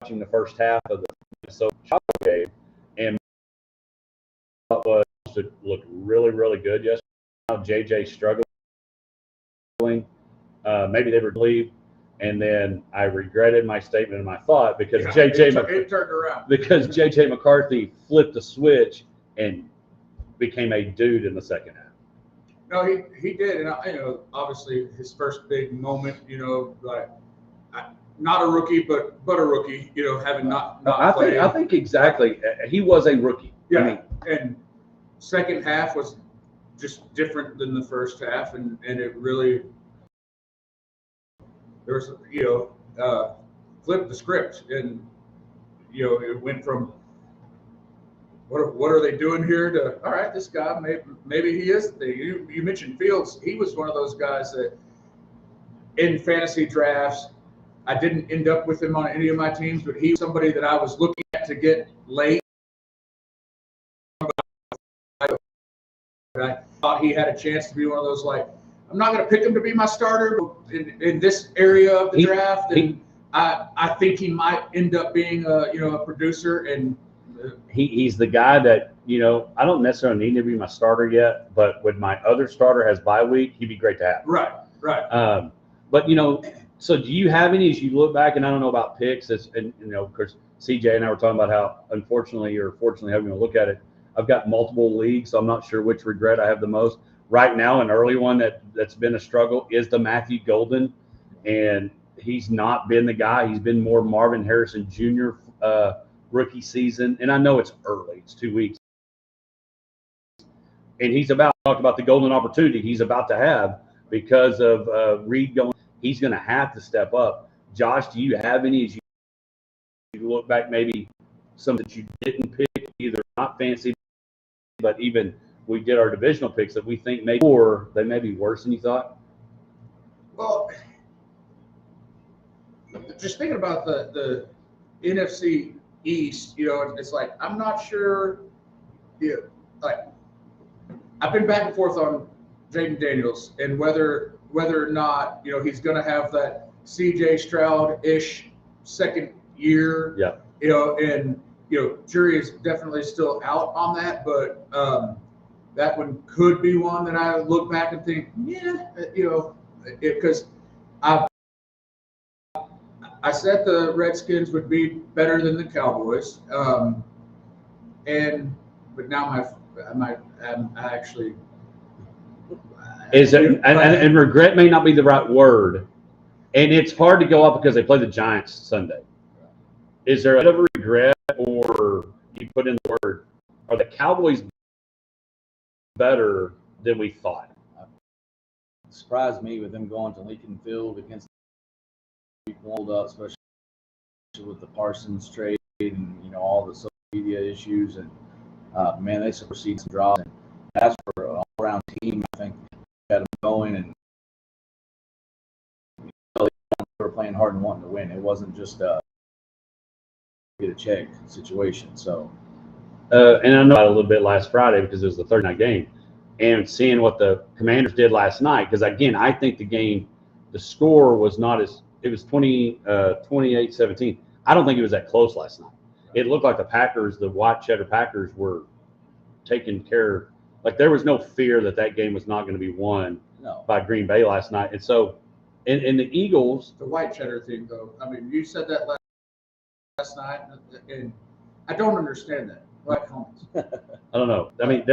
watching the first half of the Minnesota Chicago game, and thought was to look really, really good yesterday. Now JJ struggling. Maybe they were leave, and then I regretted my statement and my thought because it turned around because JJ McCarthy flipped the switch and became a dude in the second half. No, he did, and you know, obviously his first big moment, you know, like not a rookie, but a rookie, you know, having not played. I think exactly. He was a rookie. Yeah, I mean, and second half was just different than the first half, and it really. There was, you know, flipped the script, and you know, it went from what are they doing here to all right, this guy maybe he is the thing. You mentioned Fields. He was one of those guys that in fantasy drafts, I didn't end up with him on any of my teams, but he was somebody that I was looking at to get late. I thought he had a chance to be one of those, like, I'm not going to pick him to be my starter in this area of the draft, and I think he might end up being a producer, and he's the guy that, you know, I don't necessarily need to be my starter yet, but when my other starter has bye week, he'd be great to have. Right. But you know, so do you have any, as you look back, and I don't know about picks, and you know, of course, CJ and I were talking about how unfortunately or fortunately, however you look at it, I've got multiple leagues, so I'm not sure which regret I have the most. Right now, an early one that's been a struggle is the Matthew Golden, and he's not been the guy. He's been more Marvin Harrison Jr. Rookie season, and I know it's early. It's 2 weeks. And he's talked about the golden opportunity he's about to have because of Reed going. He's going to have to step up. Josh, do you have any, as you look back, maybe some that you didn't pick, either not fancy, but even we did our divisional picks that we think maybe, or they may be worse than you thought? Well, just thinking about the NFC East, you know, it's like I'm not sure. Yeah, like I've been back and forth on Jaden Daniels and whether or not, you know, he's going to have that CJ Stroud-ish second year. Yeah. You know, and jury is definitely still out on that, but that one could be one that I look back and think, yeah, because I said the Redskins would be better than the Cowboys, but now I'm actually is it and regret may not be the right word, and it's hard to go up because they play the Giants Sunday. Is there a bit of a regret, or you put in the word, are the Cowboys better than we thought? It surprised me with them going to Lincoln Field against hold up, especially with the Parsons trade and all the social media issues, and man, they supersede some draws. And as for an all-around team, I think got them going, and they were playing hard and wanting to win. It wasn't just get a check situation. So, and I know about it a little bit last Friday because it was the Thursday night game, and seeing what the Commanders did last night. Because again, I think the score was not as it was 28-17. I don't think it was that close last night. It looked like the Packers, the white cheddar Packers, were taking care. Like there was no fear that game was not going to be won by Green Bay last night. And so, and the Eagles. The white cheddar thing, though. I mean, you said that last night, and I don't understand that. Black comments. I don't know. I mean,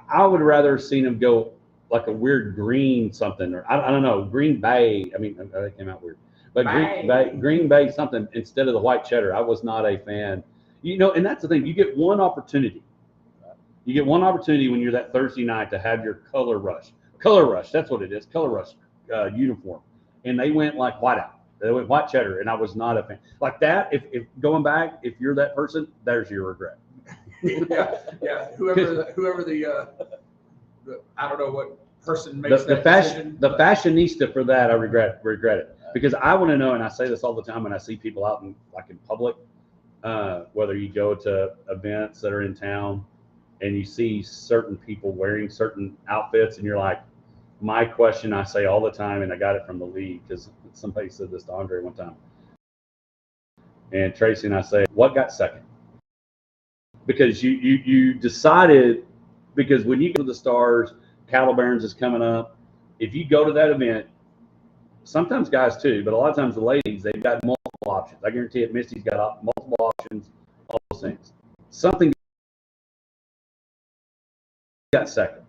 I would rather have seen them go like a weird green something, or I don't know, Green Bay. I mean, that came out weird. But Green Bay something instead of the white cheddar. I was not a fan. And that's the thing. You get one opportunity. You get one opportunity when you're that Thursday night to have your color rush. Color rush, that's what it is. Color rush uniform. And they went like whiteout. They went white cheddar, and I was not a fan. Like that, if going back, if you're that person, there's your regret. yeah. Whoever the I don't know what person makes the decision. The fashionista for that, I regret it. Because I want to know, and I say this all the time when I see people out in public, whether you go to events that are in town and you see certain people wearing certain outfits, and you're like, my question I say all the time, and I got it from the league because somebody said this to Andre one time, and Tracy and I say, what got second? Because you decided, because when you go to the Stars, Cattle Barons is coming up. If you go to that event, sometimes guys too, but a lot of times the ladies, they've got multiple options. I guarantee it, Misty's got multiple options, all those things. Something got second.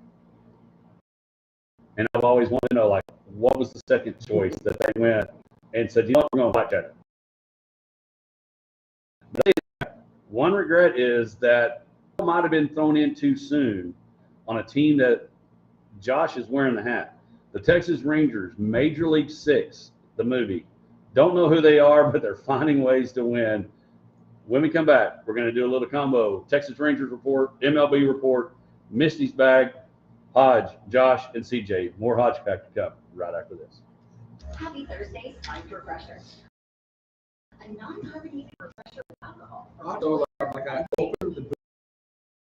And I've always wanted to know, like, what was the second choice that they went and said, we're going to white cheddar. One regret is that it might have been thrown in too soon on a team that Josh is wearing the hat. The Texas Rangers, Major League 6, the movie. Don't know who they are, but they're finding ways to win. When we come back, we're going to do a little combo. Texas Rangers report, MLB report, Misty's bag, Hodge, Josh, and CJ. More Hodge Pack to come right after this. Happy Thursdays, Life Refresher. A non-carbonated refresher with alcohol. I opened the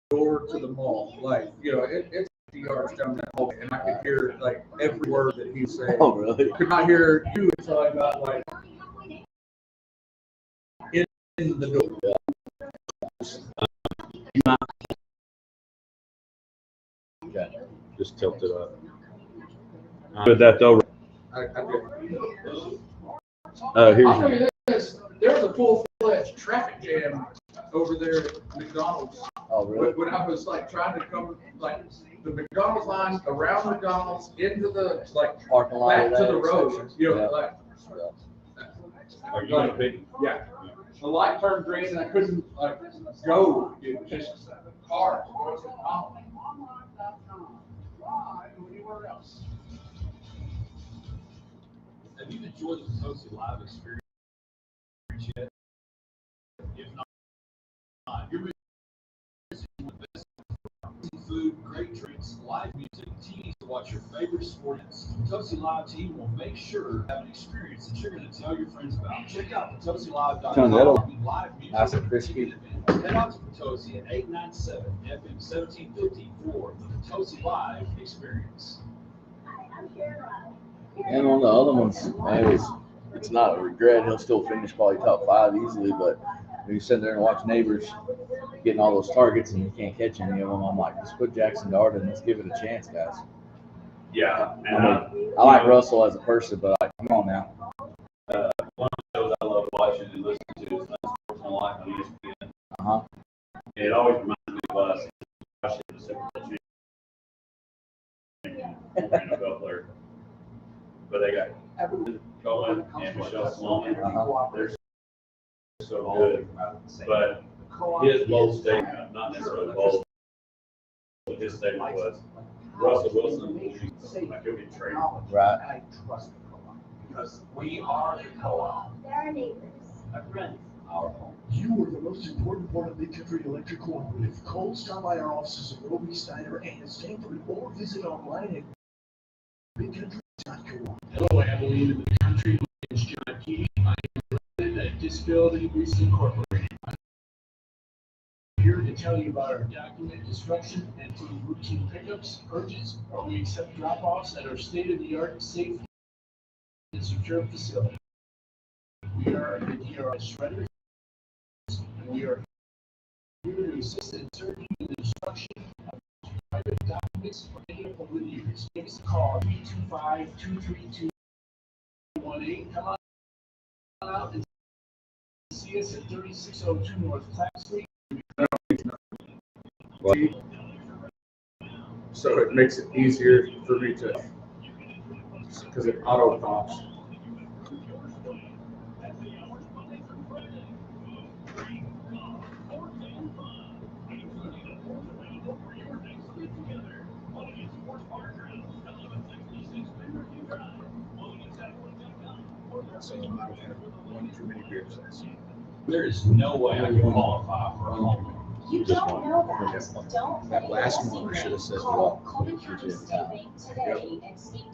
door to the mall. It's 50 yards down that hallway, and I could hear every word that he was saying. Oh, really? I could not hear you until I got in the door. Okay. Just tilt it up. With that though. I'll tell you this, there was a full-fledged traffic jam over there at McDonald's. Oh, really? When I was trying to come the McDonald's line around McDonald's into the parking lot back to the road. Are you in big? Yeah. The light turned green and I couldn't go. It was just cars. Have you enjoyed the Potosi Live experience yet? If not, you're missing the best food, great drinks, live music, TVs to watch your favorite sports. The Potosi Live team will make sure you have an experience that you're going to tell your friends about. Check out PotosiLive.com. Live music. Nice and crispy. Head out to Potosi at 897 FM 1750 for the Potosi Live experience. And on the other ones, man, it's not a regret. He'll still finish probably top 5 easily, but You sit there and watch neighbors getting all those targets and you can't catch any of them. I'm like, let's put Jackson Dart in. Let's give it a chance, guys. Yeah, and I like Russell as a person, but like, come on now. one of the shows I love watching and listening to is Unsportsmanlike Life on ESPN. Uh-huh. And it always reminds me of us watching the Super Bowl NFL player. But they got Cohen and Michelle Sloan. They're so good. But his bold statement, not necessarily bold, but his statement was Russell Wilson will like he'll get traded. Right. I trust the co-op because we are the co-op. They're our neighbors. Our friends. Our home. You are the most important part of Big Country Electric Cooperative. Call, stop by our offices in Roby, Steiner, and Stanford, or visit online at bigcountry.com. Hello, Abilene in the country. My name is John Keating. I am president at Disability Grease Incorporated. I'm here to tell you about our document destruction and for routine pickups, purges, or we accept drop-offs at our state-of-the-art, safe, and secure facility. We are the DRS shredders, and we are here to assist in searching the destruction of private documents for any of the years. Give us a call, 325-232-18. Come on out and see us at 3602 North Clark Street. So it makes it easier for me to, because it auto prompts. So I might have had one too many beers last night. There is no way I can qualify for a home. You don't know that. Don't That let last it one, I should have said, Call well, Colby County State Bank today and speak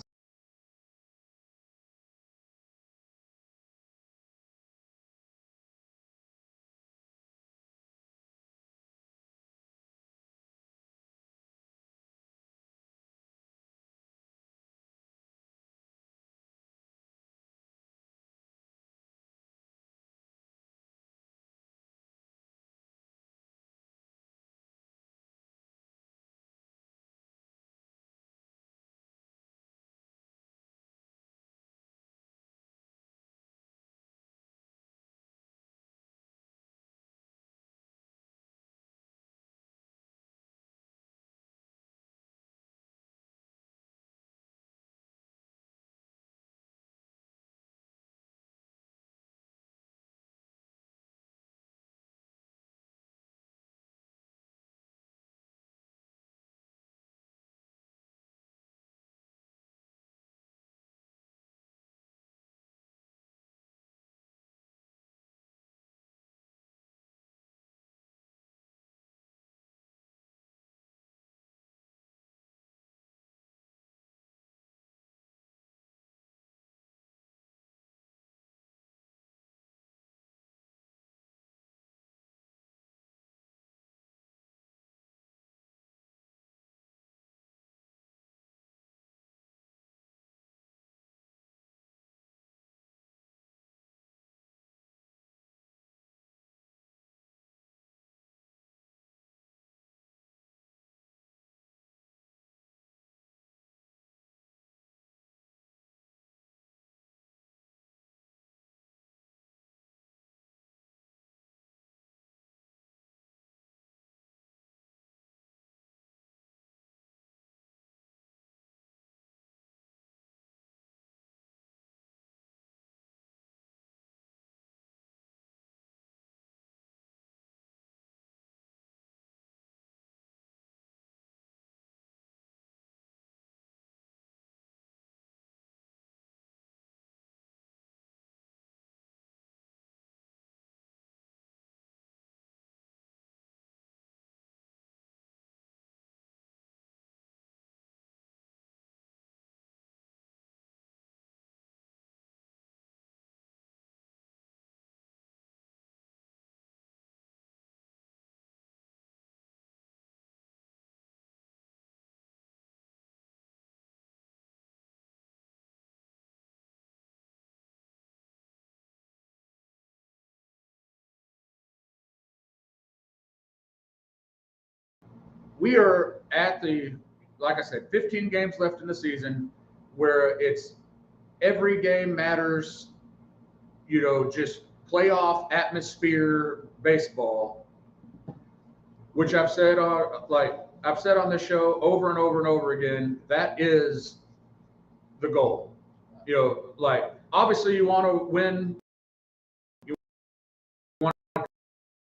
we are at the, like I said, 15 games left in the season where it's every game matters, just playoff atmosphere baseball, which I've said on this show over and over and over again, that is the goal. Obviously you want to win, you want to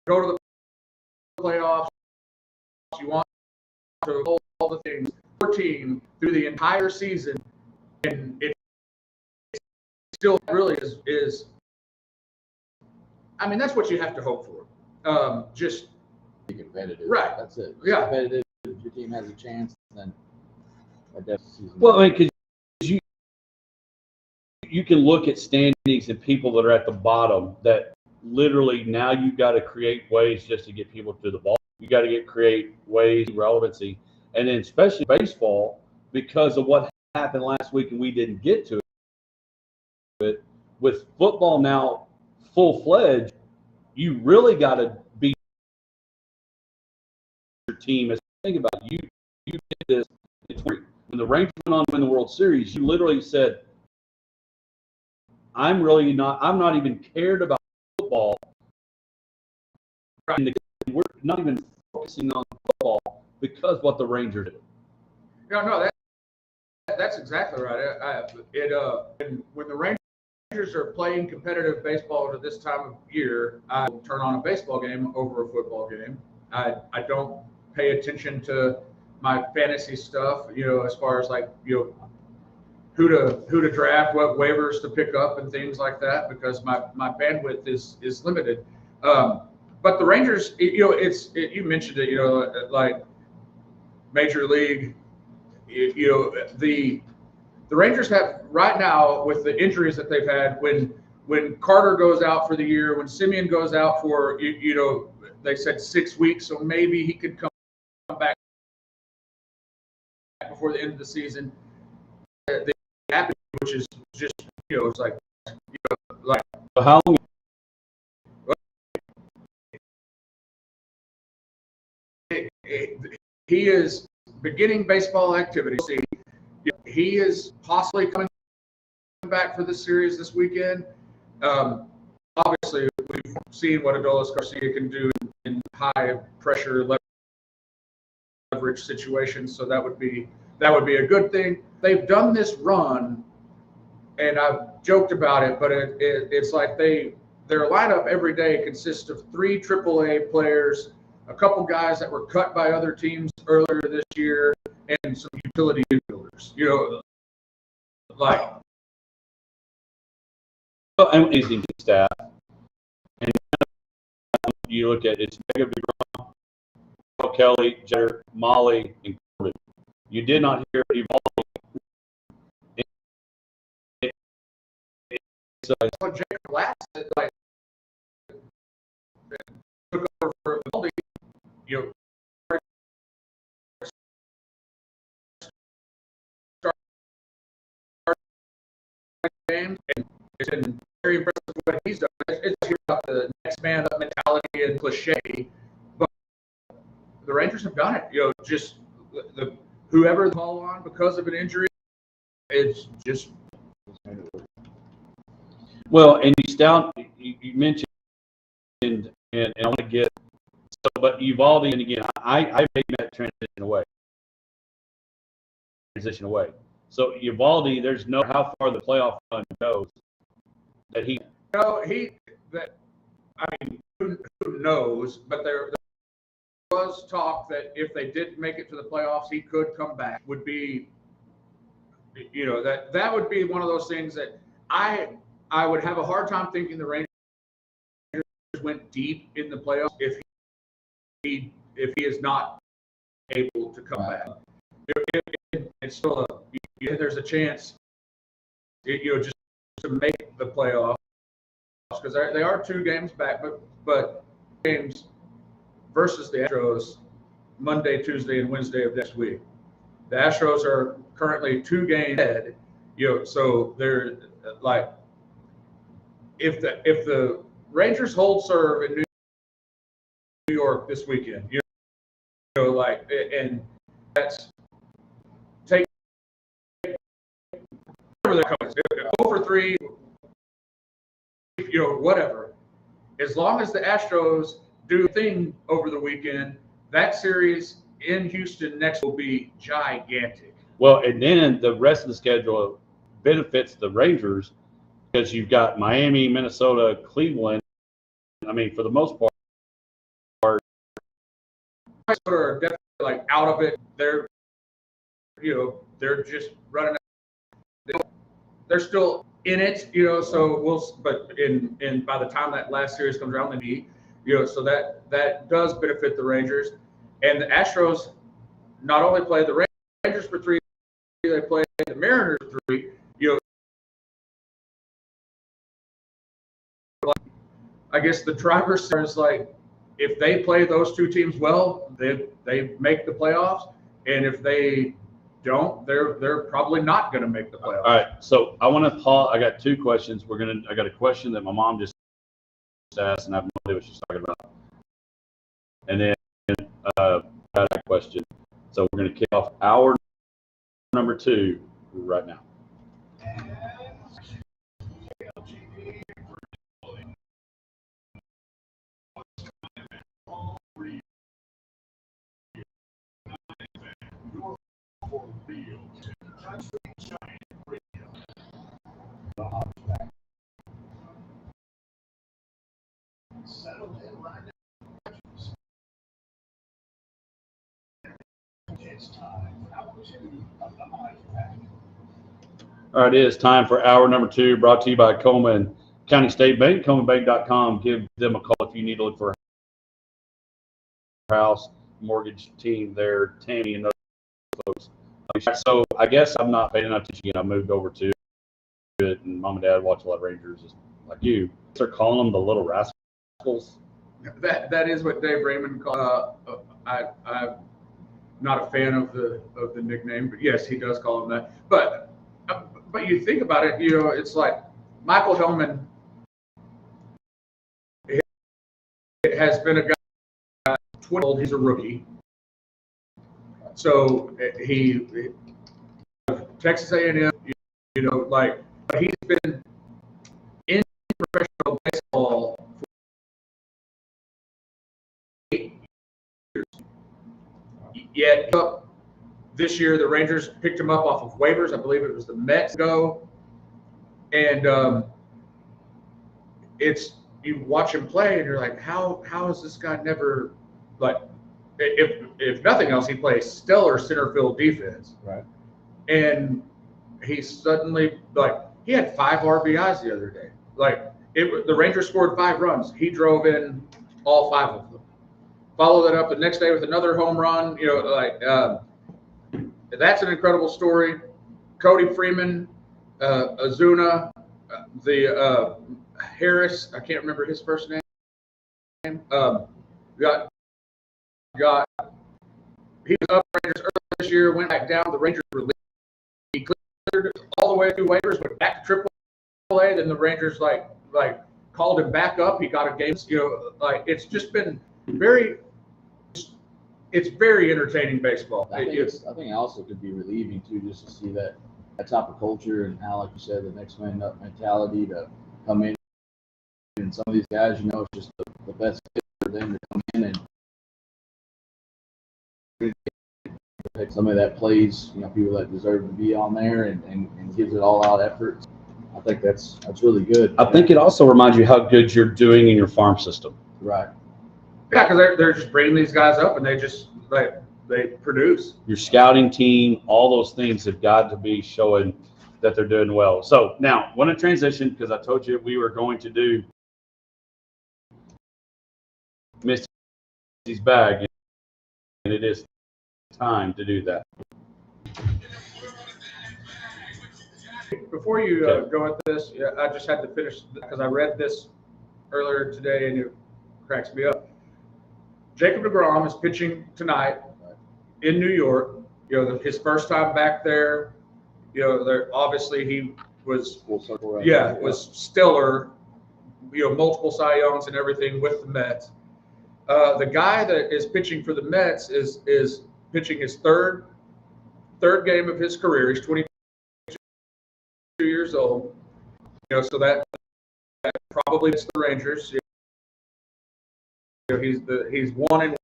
go to the playoffs, you want to hold all the things for your team through the entire season, and it still really is. I mean, that's what you have to hope for. Just Be competitive. Right. That's it. Yeah. Competitive. If your team has a chance, then that definitely. Well, I mean, because you can look at standings and people that are at the bottom that literally now you've got to create ways just to get people to the ball. You got to create ways, relevancy, and then especially baseball, because of what happened last week and we didn't get to it. With football now full-fledged, you really got to beat your team. As think about it, you did this when the Rangers went on to win the World Series. You literally said, I'm not even cared about football. We're not even focusing on football because what the Rangers did. no, that's exactly right. When the Rangers are playing competitive baseball at this time of year, I turn on a baseball game over a football game. I don't pay attention to my fantasy stuff, as far as who to draft, what waivers to pick up, and things like that, because my bandwidth is limited. But the Rangers, you mentioned it, like Major League, the Rangers have right now, with the injuries that they've had, when Carter goes out for the year, when Simeon goes out for, they said 6 weeks, so maybe he could come back before the end of the season. Happy, which is just, it's like How long? He is beginning baseball activity. He is possibly coming back for the series this weekend. Obviously, we've seen what Adolis Garcia can do in high pressure leverage situations, so that would be a good thing. They've done this run, and I've joked about it, but it's like their lineup every day consists of 3 AAA players, a couple guys that were cut by other teams earlier this year, and some utility infielders. And amazing staff. And you look at it's Mega Big Ron, Kelly, Jeter, Molly, and Corbin. You did not hear Evolve. What Jacob Latt said, took over for Evaldi, game, and it's been very impressive what he's done. It's here about the next man up mentality and cliche, but the Rangers have done it. Just whoever the call on because of an injury, it's just. Well, and you mentioned, and I want to get but Uvalde, and again, I made that transition away. So Uvalde, there's no how far the playoff run goes that he. No, who knows? But there was talk that if they did make it to the playoffs, he could come back. Would be, that would be one of those things that I would have a hard time thinking the Rangers went deep in the playoffs if he is not able to come back. It's still there's a chance, just to make the playoffs, because they are 2 games back, but games versus the Astros Monday, Tuesday, and Wednesday of next week. The Astros are currently 2 games ahead. So they're like, if the Rangers hold serve in New York this weekend, like, and that's take whatever they're coming. 0-for-3, whatever. As long as the Astros do thing over the weekend, that series in Houston next will be gigantic. Well, and then the rest of the schedule benefits the Rangers because you've got Miami, Minnesota, Cleveland. I mean, for the most part, Minnesota are definitely like out of it. They're just running. They're still in it, so but by the time that last series comes around, so that does benefit the Rangers. And the Astros not only play the Rangers for 3, they play the Mariners for 3. I guess the driver's is like, if they play those 2 teams well, they make the playoffs, and if they don't, they're probably not going to make the playoffs. All right, so I want to pause. I got 2 questions. I got a question that my mom just asked, and I have no idea what she's talking about. And then got a question. So we're going to kick off hour number 2 right now. Settle in right now. It's time for hour 2 of the Hot Pack. All right, it is time for hour number 2, brought to you by Coleman County State Bank, ColemanBank.com. Give them a call if you need to look for a house mortgage team there, Tammy and those folks. So I guess I'm not paying enough attention. I moved over to it, and mom and dad watch a lot of Rangers, just like you. They're calling them the Little Rascals. That is what Dave Raymond called. I'm not a fan of the nickname, but yes, he does call him that. But you think about it, it's like Michael Hillman has been a guy 20 old. He's a rookie, so he Texas A&M. Like he's been in professional baseball for 8 years. Yet this year the Rangers picked him up off of waivers. I believe it was the Mets go, and you watch him play and you're like, how is this guy never, like, if nothing else, he plays stellar center field defense. Right. And he suddenly, like, he had 5 RBIs the other day. Like, the Rangers scored 5 runs. He drove in all 5 of them. Follow that up the next day with another home run. That's an incredible story. Cody Freeman, Azuna, the Harris, I can't remember his first name. Got he was up Rangers earlier this year, went back down. The Rangers released. He cleared all the way through waivers, went back to AAA. Then the Rangers like called him back up. He got a game. It's just been very entertaining baseball. I think it also could be relieving too, just to see that type of culture and how, like you said, the next man up mentality to come in. And some of these guys, it's just the best fit for them to come in and somebody that plays, people that deserve to be on there and gives it all out effort. I think that's really good. I think it also reminds you how good you're doing in your farm system. Right. Yeah, because they're just bringing these guys up and they just they produce. Your scouting team, all those things have got to be showing that they're doing well. So now, I want to transition because I told you we were going to do Misty's bag, and it is time to do that. Before you go with this, I just had to finish because I read this earlier today and it cracks me up. Jacob deGrom is pitching tonight in New York. His first time back there. Obviously he was Full circle. was stellar. Multiple Cy Youngs and everything with the Mets. The guy that is pitching for the Mets is pitching his third game of his career. He's 22 years old. So that probably it's the Rangers. He's 1-2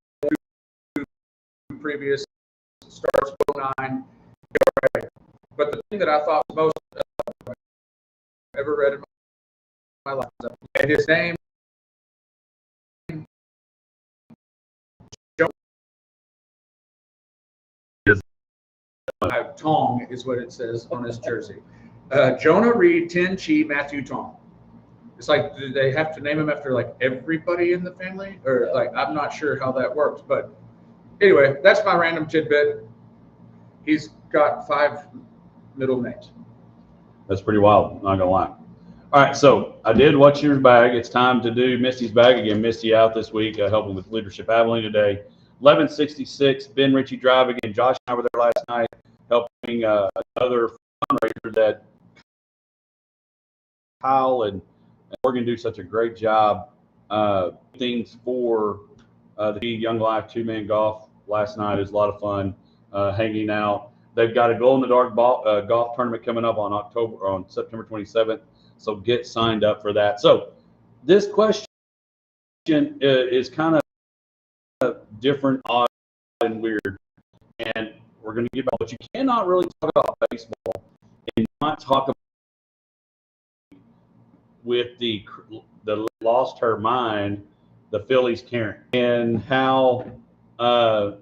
previous starts, 09. But the thing that I thought was most ever read in my life, and his name. Tong is what it says on his jersey. Jonah Reed, Tin Chi, Matthew Tong. It's like, do they have to name him after like everybody in the family, or like I'm not sure how that works. But anyway, that's my random tidbit. He's got 5 middle names. That's pretty wild. Not gonna lie. All right, so I did What's Your Bag. It's time to do Misty's Bag again. Misty out this week, helping with Leadership Abilene today. 1166 Ben Ritchie Drive again. Josh and I were there last night helping another fundraiser that Kyle and Morgan do such a great job. Things for the Young Life 2-man golf last night is a lot of fun hanging out. They've got a glow-in-the-dark golf tournament coming up on September 27th, so get signed up for that. So this question is kind of different, odd, and weird, and we're going to give out, but you cannot really talk about baseball and not talk about with the lost her mind, the Phillies Karen, and how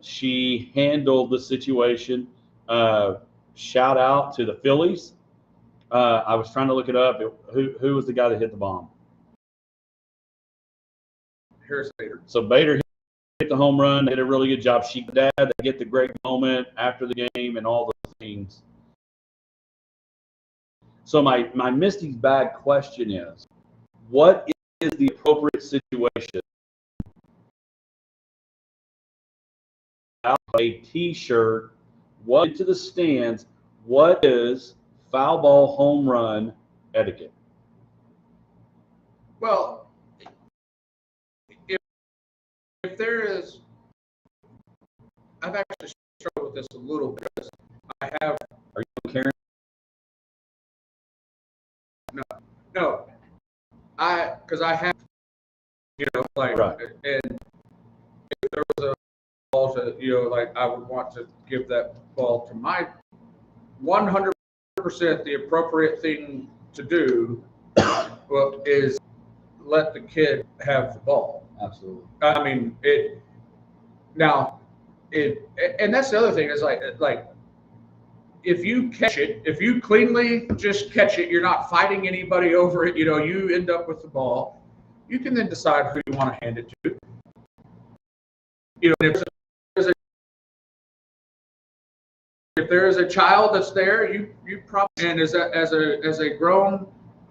she handled the situation. Shout out to the Phillies. I was trying to look it up. Who was the guy that hit the bomb? Harris Bader. So Bader hit the home run. Did a really good job. She dad, they get the great moment after the game and all the things. So my Misty's Bag question is, what is the appropriate situation? A T-shirt, what into the stands? What is foul ball home run etiquette? Well, if there is, I've actually struggled with this a little bit. I have. Are you Karen? No, because I have, like, right. And if there was a ball to, like, I would want to give that ball to my 100%. The appropriate thing to do is let the kid have the ball. Absolutely. I mean, and that's the other thing is like. If you catch it, if you cleanly just catch it, you're not fighting anybody over it. You end up with the ball. You can then decide who you want to hand it to. If there is a child that's there, you probably, and as a grown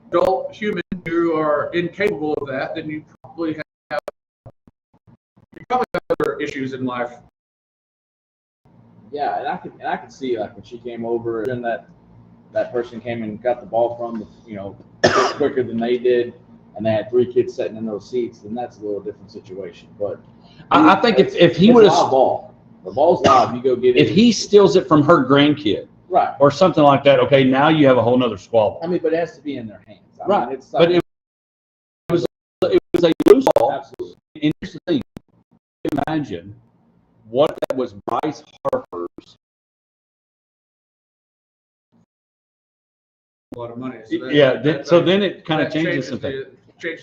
adult human who are incapable of that, then you probably have other issues in life. Yeah, and I could see, like, when she came over and that person came and got the ball from quicker than they did, and they had 3 kids sitting in those seats, then that's a little different situation. But I think if he would have the ball's live, you go get it. If he steals it from her grandkid, right, or something like that, okay, now you have a whole nother squabble. I mean, but it has to be in their hands. I right, mean, but it was a loose ball. Absolutely. And here's the thing: imagine what that was Bryce Harper's. A lot of money. So then it kind of changes something.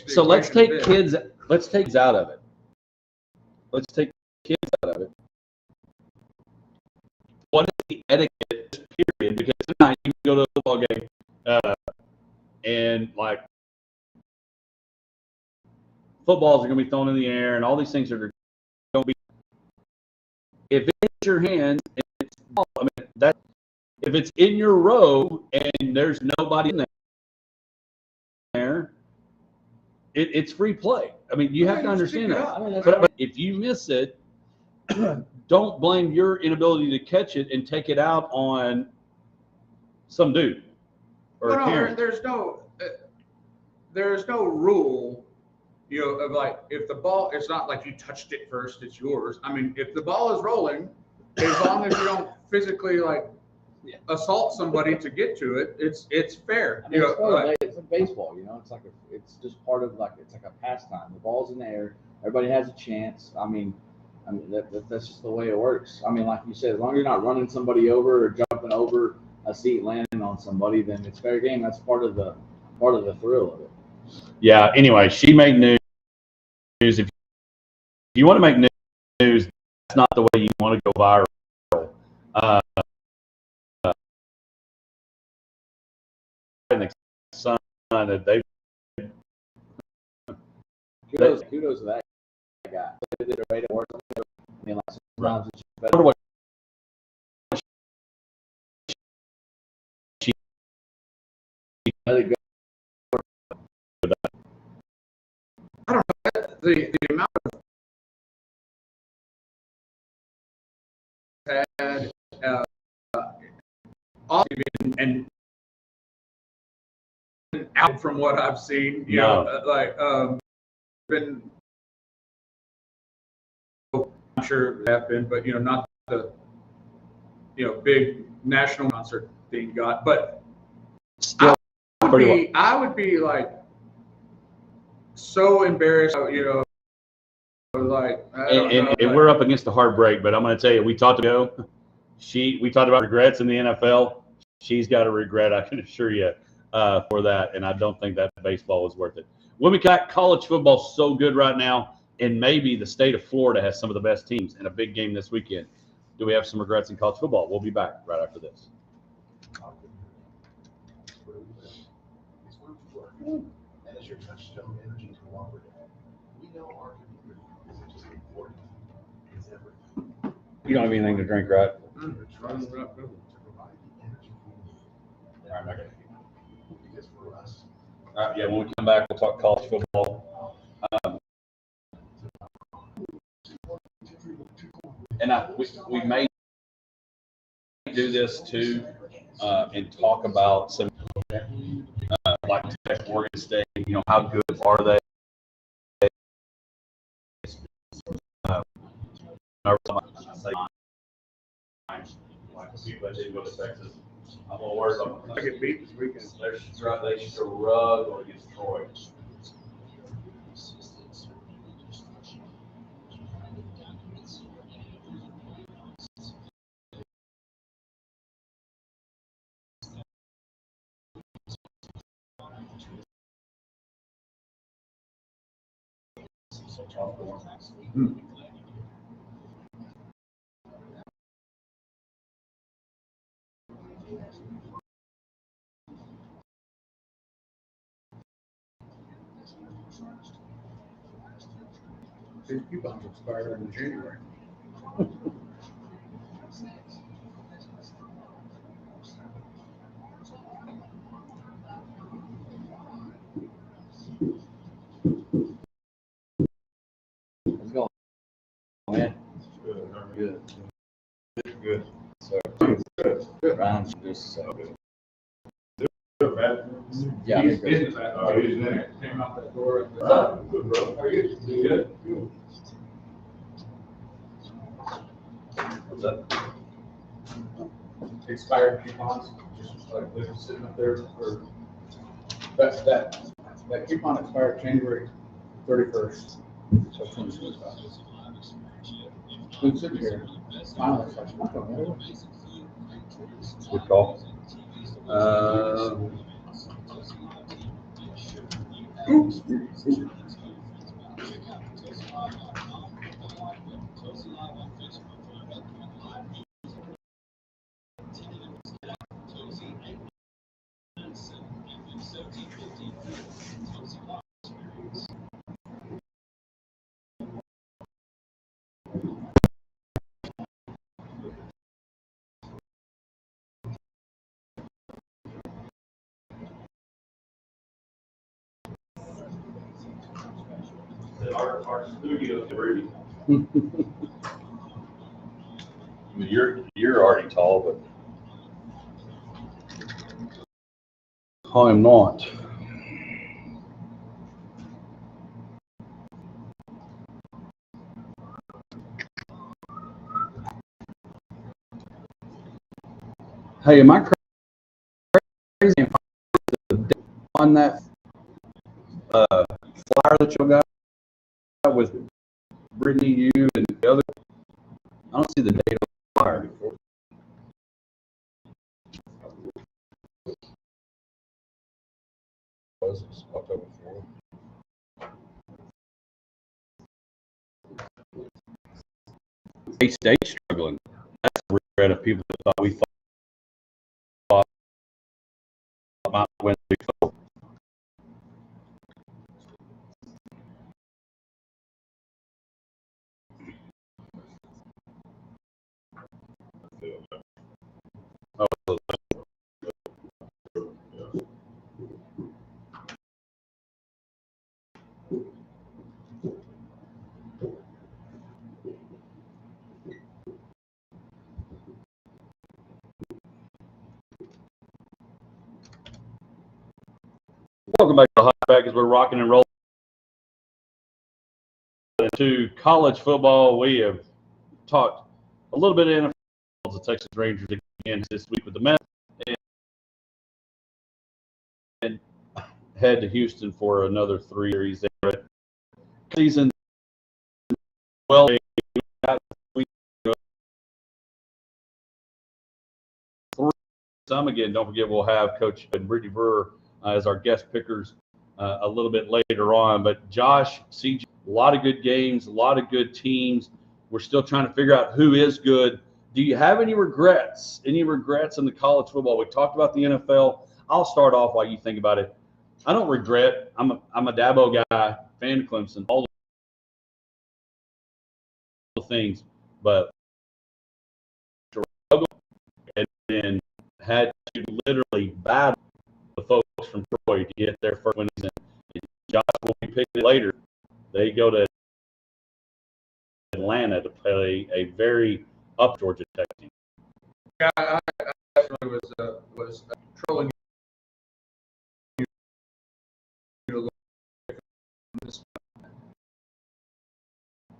So let's take kids out of it. Let's take kids out of it. What is the etiquette period? Because tonight you can go to a football game and like footballs are going to be thrown in the air and all these things are going to be. If it's your hands, if it's in your row and there's nobody in there, it's free play. I mean, you have to understand that. But if you miss it, don't blame your inability to catch it and take it out on some dude or a parent. There's no rule, you know, of like, if the ball, it's not like you touched it first, it's yours. I mean, if the ball is rolling, as long as you don't physically like assault somebody to get to it, it's fair. I mean, You it's, know, like, it's like baseball, you know. It's like it's just part of it's like a pastime. The ball's in the air, everybody has a chance. I mean, that's just the way it works. I mean, like you said, as long as you're not running somebody over or jumping over a seat, landing on somebody, then it's fair game. That's part of the thrill of it. Yeah. Anyway, she made news. If you want to make news, that's not the way you want to go viral. The son that they Kudos to that guy. They did a great work. I mean, like sometimes it's just better. what Let it go. I don't know, the amount of had off and out from what I've seen, you know, like been, I'm sure there have been, but you know, not the, you know, big national concert thing got, but still I would be like so embarrassed, you know, like, and we're up against a hard break, but I'm going to tell you, we talked about regrets in the NFL. She's got a regret, I can assure you, for that, and I don't think that baseball was worth it. When we got college football so good right now, and maybe the state of Florida has some of the best teams in a big game this weekend. Do we have some regrets in college football? We'll be back right after this. And as your touchstone energy to longer, we know our community isn't just important, it's everything. You don't have anything to drink, right? To provide the energy we need. All right, okay. Because for us, Yeah, when we come back, we'll talk college football. And we may do this too, and talk about some like Tech, Oregon State. You know, how good are they? People that didn't go to Texas. I'm gonna worry about them. I get beat this weekend. They struggle against Troy. These coupons expire in January. Let's go. Man. Good. Good. So, Ryan's just so good. Yeah, He's in the back. Oh, he's in there. Came out that door. Good, bro. How are you? Good. What's that? Expired coupons, just like they're sitting up there for, that coupon expired January 31st. So it's 2025. Been sitting here, finally, it's like, I don't know. Good call. Our studio's pretty. I mean, you're already tall, but I am not. Hey, am I crazy on that flyer that you got with Brittany, you, and the other? I don't see the date on the flyer. October 4th. State struggling. That's a regret of people that thought we thought might win the Big 4. Oh, welcome back to the Hot Back as we're rocking and rolling into college football. We have talked a little bit of NFL, the Texas Rangers again this week with the Mets, and head to Houston for another 3 series there. Season well. Some again, don't forget we'll have Coach and Brittany Brewer as our guest pickers a little bit later on. But Josh, CJ, a lot of good games, a lot of good teams. We're still trying to figure out who is good. Do you have any regrets? Any regrets in the college football? We talked about the NFL. I'll start off while you think about it. I don't regret. I'm a Dabo guy, fan of Clemson, all the things, but and then had to literally battle the folks from Troy to get their first wins. And Josh will be picked later. They go to Atlanta to play a very up Georgia Tech team. Yeah, I definitely was trolling you a little bit.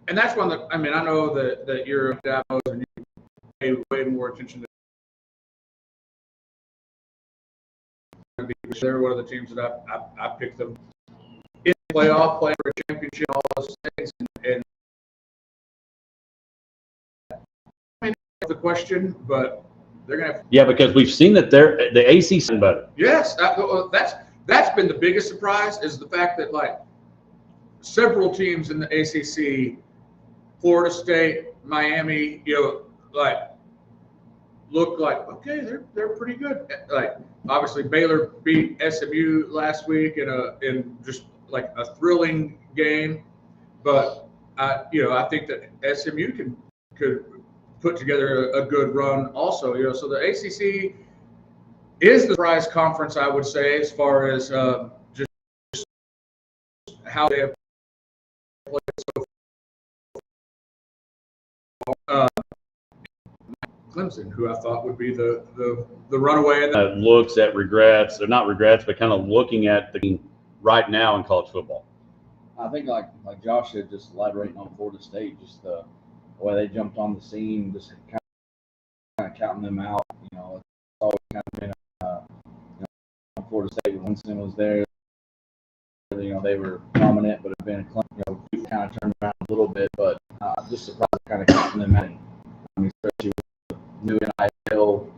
And that's one that, I mean, I know that you're a Davos and you pay way more attention to. They're one of the teams that I picked them in the playoff, playing for a championship, all those things. And I mean, that's the question, but they're gonna have. Yeah, because we've seen that the ACC better. Yes, that's been the biggest surprise is the fact that like several teams in the ACC, Florida State, Miami, like look like okay, they're pretty good. Like obviously Baylor beat SMU last week in just like a thrilling game, but I think that SMU could put together a good run also. So the ACC is the prize conference, I would say, as far as just how they have played so far. Clemson, who I thought would be the runaway. Looks at regrets, or not regrets, but kind of looking at the right now in college football. I think like Josh said, just elaborating on Florida State, just the way they jumped on the scene, just kind of counting them out. It's always kind of been Florida State when Winston was there. They were prominent, but it's been kind of turned around a little bit. But just surprised kind of counting them out. I mean, especially with new NIL.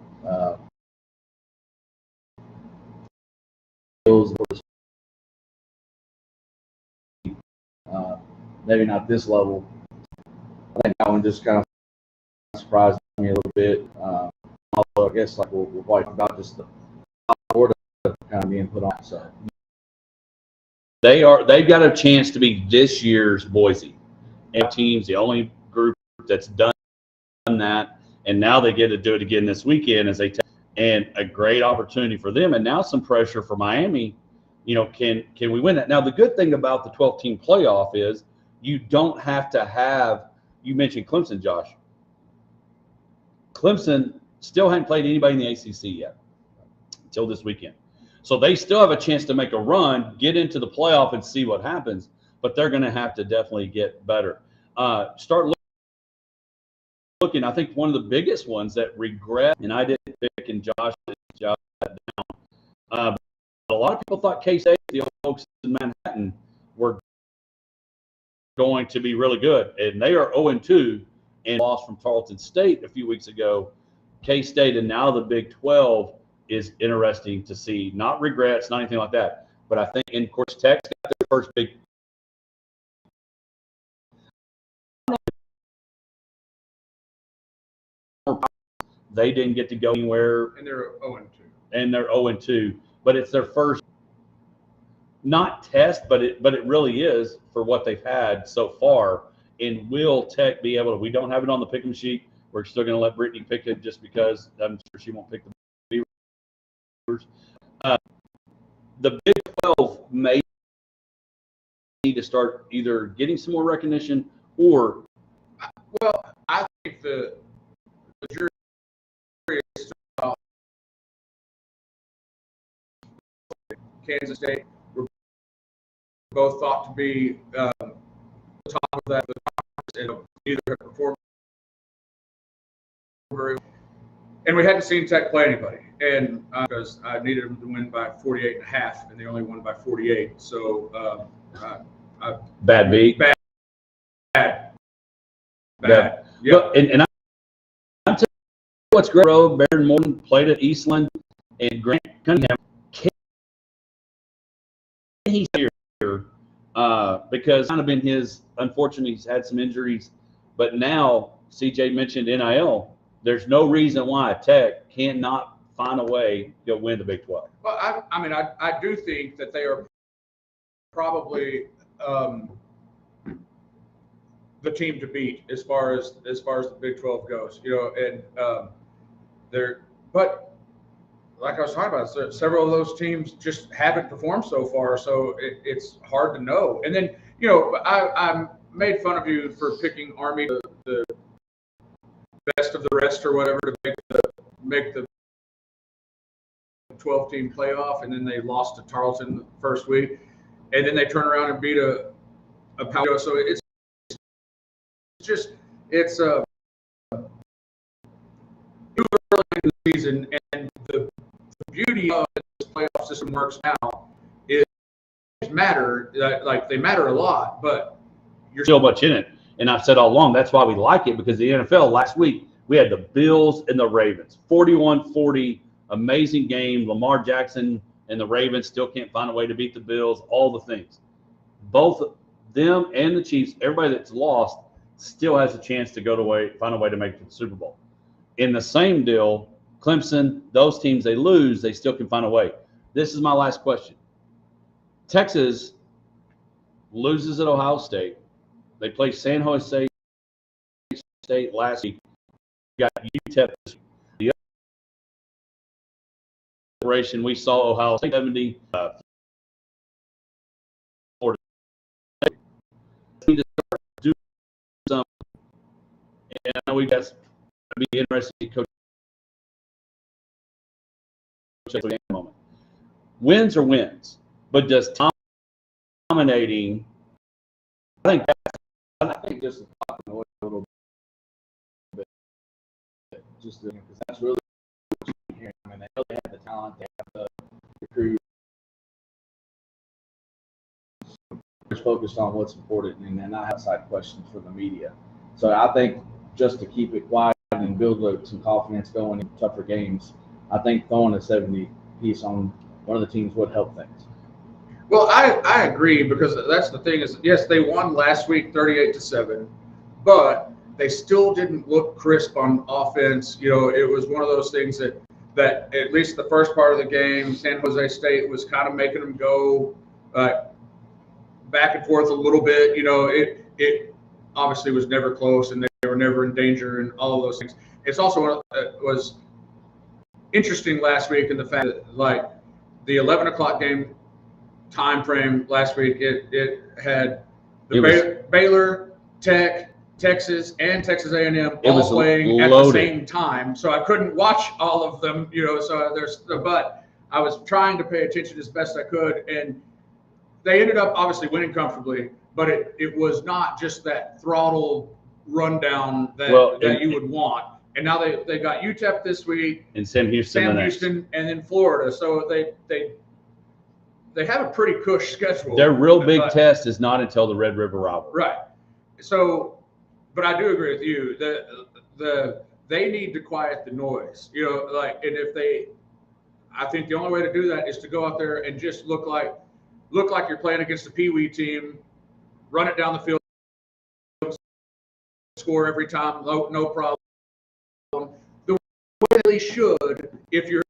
Maybe not this level. I think that one just kind of surprised me a little bit. Also, I guess like we'll probably talk about just the Florida kind of being put on. So they've got a chance to be this year's Boise. And teams, the only group that's done that, and now they get to do it again this weekend as and a great opportunity for them. And now some pressure for Miami. Can we win that? Now the good thing about the 12-team playoff is you don't have to have. You mentioned Clemson, Josh. Clemson still hadn't played anybody in the ACC yet until this weekend. So they still have a chance to make a run, get into the playoff, and see what happens. But they're going to have to definitely get better. Start looking. I think one of the biggest ones that regret, and I didn't pick Nick and Josh that down. A lot of people thought K-State, the old folks in Manhattan, were going to be really good, and they are 0-2 and lost from Tarleton State a few weeks ago. K-State and now the Big 12 is interesting to see. Not regrets, not anything like that, but I think, and of course, Tech's got their first big. They didn't get to go anywhere, And they're 0-2. And they're 0-2, but it's their first not test, but it really is for what they've had so far. And will Tech be able to? We don't have it on the pick 'em sheet. We're still going to let Brittany pick it just because I'm sure she won't pick the Beavers. The Big 12 may need to start either getting some more recognition or. Well, I think the jury is still Kansas State were both thought to be the top of that and neither have performed very well. And we hadn't seen Tech play anybody, and because I needed them to win by 48.5, and they only won by 48. So Bad beat. Bad. Yeah. And I'm telling you what's great. Baron Morton played at Eastland, and Grant Cunningham. He's here because kind of been his. Unfortunately, he's had some injuries, but now CJ mentioned NIL. There's no reason why Tech cannot find a way to win the Big 12. Well, I do think that they are probably the team to beat as far as the Big 12 goes. And but like I was talking about, several of those teams just haven't performed so far, so it's hard to know. And then I made fun of you for picking Army the best of the rest or whatever to make the 12-team playoff, and then they lost to Tarleton the first week, and then they turn around and beat a power. So it's too early in the season, and the beauty of this playoff system works now is they matter a lot, but you're still much in it. And I've said all along, that's why we like it, because the NFL last week, we had the Bills and the Ravens. 41-40, amazing game. Lamar Jackson and the Ravens still can't find a way to beat the Bills, all the things. Both them and the Chiefs, everybody that's lost, still has a chance to find a way to make it to the Super Bowl. In the same deal, Clemson, those teams, they lose, they still can find a way. This is my last question. Texas loses at Ohio State. They play San Jose State last week. You got UTEP this week. The other operation, we saw Ohio State 70. Florida State. Need to start doing some. And I know we got to be interested in coach at the moment. Wins are wins, but does dominating? I think just talking a little bit, just because that's really what you're hearing. I mean, they really have the talent, they have the recruit. It's focused on what's important and not outside questions from the media. So I think just to keep it quiet and build some confidence going in tougher games, I think throwing a 70 piece on one of the teams would help things. Well, I agree, because that's the thing is, yes, they won last week 38-7, but they still didn't look crisp on offense. It was one of those things that at least the first part of the game, San Jose State was kind of making them go back and forth a little bit. It obviously was never close, and they were never in danger, and all of those things. It's also was interesting last week in the fact that, like, the 11 o'clock game time frame last week, it had Baylor, Tech, Texas, and Texas A&M all playing at the same time. So I couldn't watch all of them, but I was trying to pay attention as best I could, and they ended up obviously winning comfortably, but it was not just that throttle rundown that you would want. and now they got UTEP this week, And Sam Houston. Sam the next. Houston, and then Florida. So they have a pretty cush schedule. Their real big But- test is not until the Red River rivalry. Right. So, but I do agree with you. They need to quiet the noise. You know, like, and I think the only way to do that is to go out there and just look like you're playing against a Pee Wee team, run it down the field, score every time, no problem. The way they should, if you're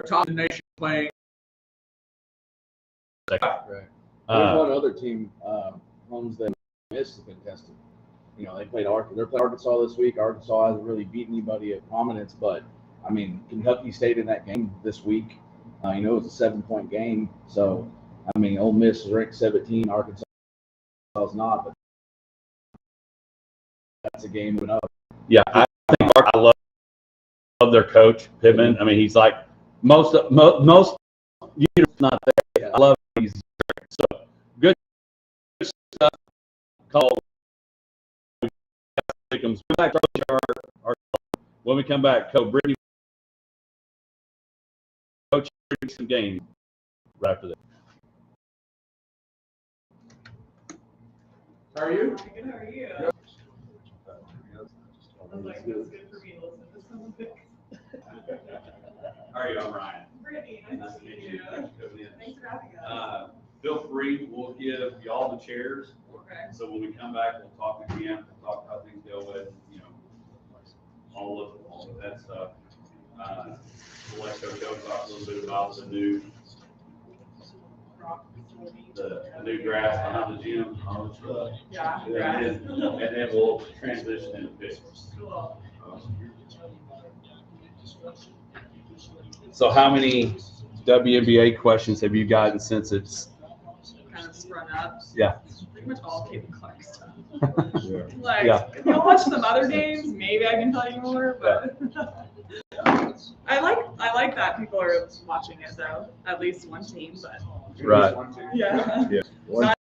top of the nation playing. Right. There's one other team, Holmes, that Miss has been tested. You know, they're playing Arkansas this week. Arkansas hasn't really beat anybody of prominence, but I mean, Kentucky stayed in that game this week. You know, it was a 7-point game. So, I mean, Ole Miss is ranked 17. Arkansas is not, but that's a game went up. Yeah, I think I love their coach Pittman. I mean, he's like most not there. I love him. He's so good stuff. Called. When we come back, Coach Brittany, coach some game right after that. How are you? Good, how are you? I was like, it's good for me to listen to someone. How are you? I'm Ryan. Brittany, nice to meet you. Thanks for coming in. Thanks for having us. Feel free, we'll give y'all the chairs. Okay. So when we come back, we'll talk again, we'll talk how things go with, you know, all of that stuff. We'll let Coach O talk a little bit about the new grass behind the gym. Yeah. And then we'll transition into business. Cool. So, how many WNBA questions have you gotten since it's Kind of sprung up. Yeah. Pretty much all Caitlin Clark stuff. Yeah. Like, Yeah. if you'll watch some other games, maybe I can tell you more, but I like that people are watching it though. At least one team, but Right. yeah. Yeah. Not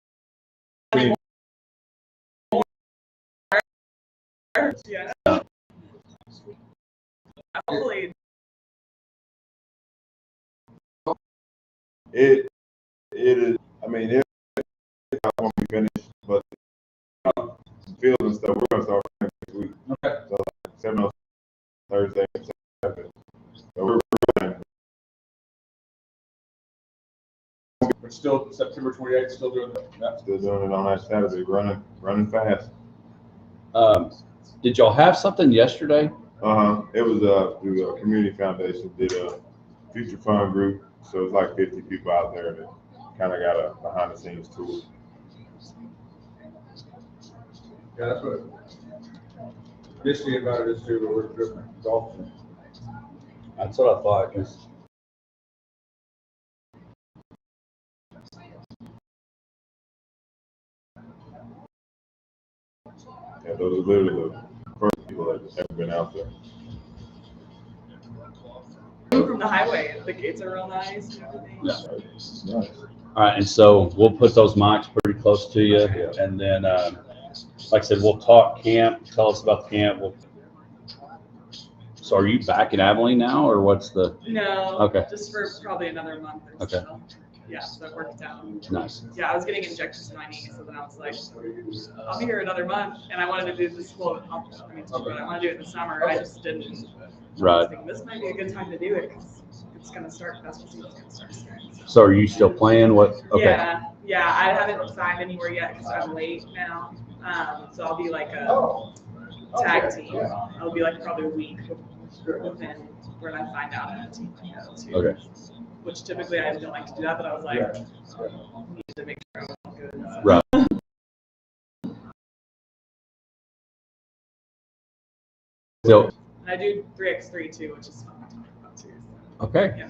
yeah. Hopefully. It is. I mean, it's not when we finish, but field and stuff we're gonna start next week. Okay. So 7 Thursday, 7. So we're running. We're still September 28th, still doing that. Still doing it on that Saturday, running fast. Did y'all have something yesterday? It was through a community foundation did a future fund group. So it's like 50 people out there that kind of got a behind the scenes tour. Yeah, that's what Misty about it is too, but we're different golf. That's what I thought. Yeah, those are literally the first people that have ever been out there. From the highway, the gates are real nice and everything. Yeah. Nice. All right, and so we'll put those mics pretty close to you, and then, like I said, we'll talk camp. Tell us about the camp. So, are you back in Abilene now, or what's the? No. Okay. Just for probably another month or Okay. so. Yeah, so it worked out. Nice. Yeah, I was getting injections in my knee, so then I was like, I'll be here another month, and I wanted to do this but I want to do it in the summer. I just didn't. Right. I was thinking, this might be a good time to do it because it's gonna start. Basketball season's gonna start soon. So, are you still playing? What? Okay. Yeah. I haven't signed anywhere yet because I'm late now. So I'll be like a tag team. I'll be like probably a week within when I find out I'm a team like that too. Okay. Which typically I don't like to do that, but I was like, I need to make sure I'm all good. So. Right. So, And I do 3x3 too, which is fun to talk about too. So. okay. Yeah.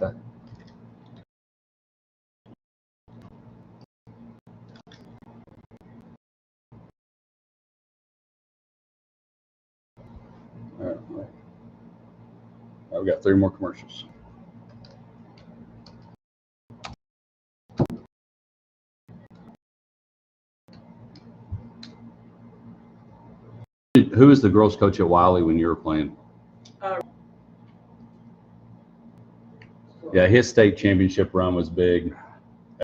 All right. All right, we got 3 more commercials. Who was the girls coach at Wiley when you were playing? Yeah, his state championship run was big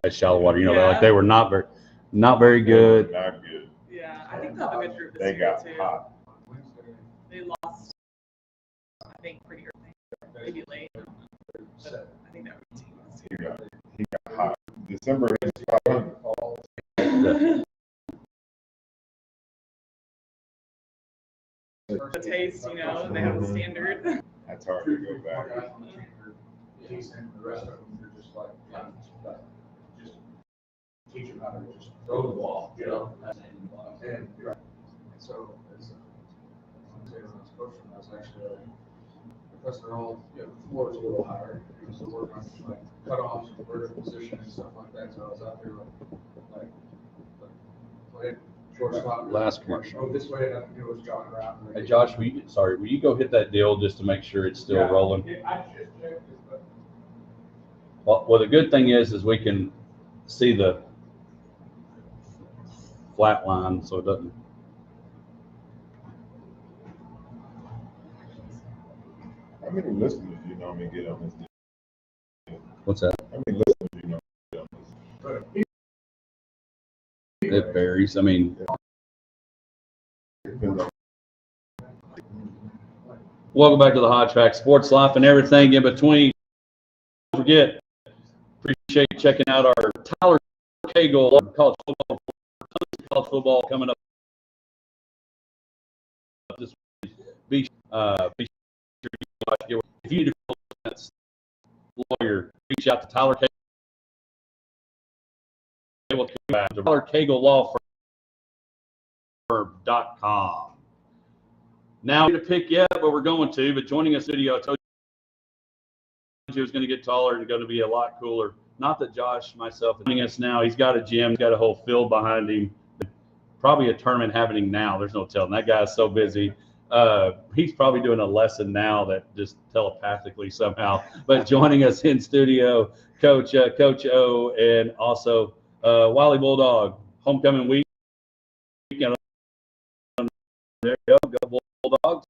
at Shallow Water. You know, like they were not very good. Not good. Yeah, I think they'll have a good group this They year got too. hot. They lost, I think, pretty early, maybe late. But I think that was a team this year. He got hot. December is 500. The taste, you know, and they have a standard. That's hard to go back. He's and the rest of them, they're just like, just teach them how to just throw the ball, you know? And so, as I was coaching, I was actually, because they're all, you know, the floor is a little higher, because they're working on like cutoffs and vertical position and stuff like that, so I was out there like playing shortstop. Last commercial. Go this way, and I could do was jogging around. Hey Josh, will you go hit that deal just to make sure it's still rolling? Yeah, I just checked this, but. Well, the good thing is we can see the flat line, so it doesn't. How many listeners do you normally get on this deal? What's that? How many listeners do you normally get on this? It varies. I mean, welcome back to the Hot Track Sports Life and everything in between. Don't forget, appreciate checking out our Tyler Cagle college football coming up this week. Be sure you if you need a defense lawyer, reach out to Tyler Cagle. Will come back to Tyler Cagle Law Firm.com. Now to pick yet, but we're going to. But joining us in the studio, I told you he was going to get taller and going to be a lot cooler. Not that Josh, myself, is joining us now. He's got a gym, he's got a whole field behind him. Probably a tournament happening now. There's no telling. That guy's so busy. He's probably doing a lesson now that just telepathically somehow. But joining us in studio, Coach O, and also Wiley Bulldog, homecoming week. There you go Bulldogs.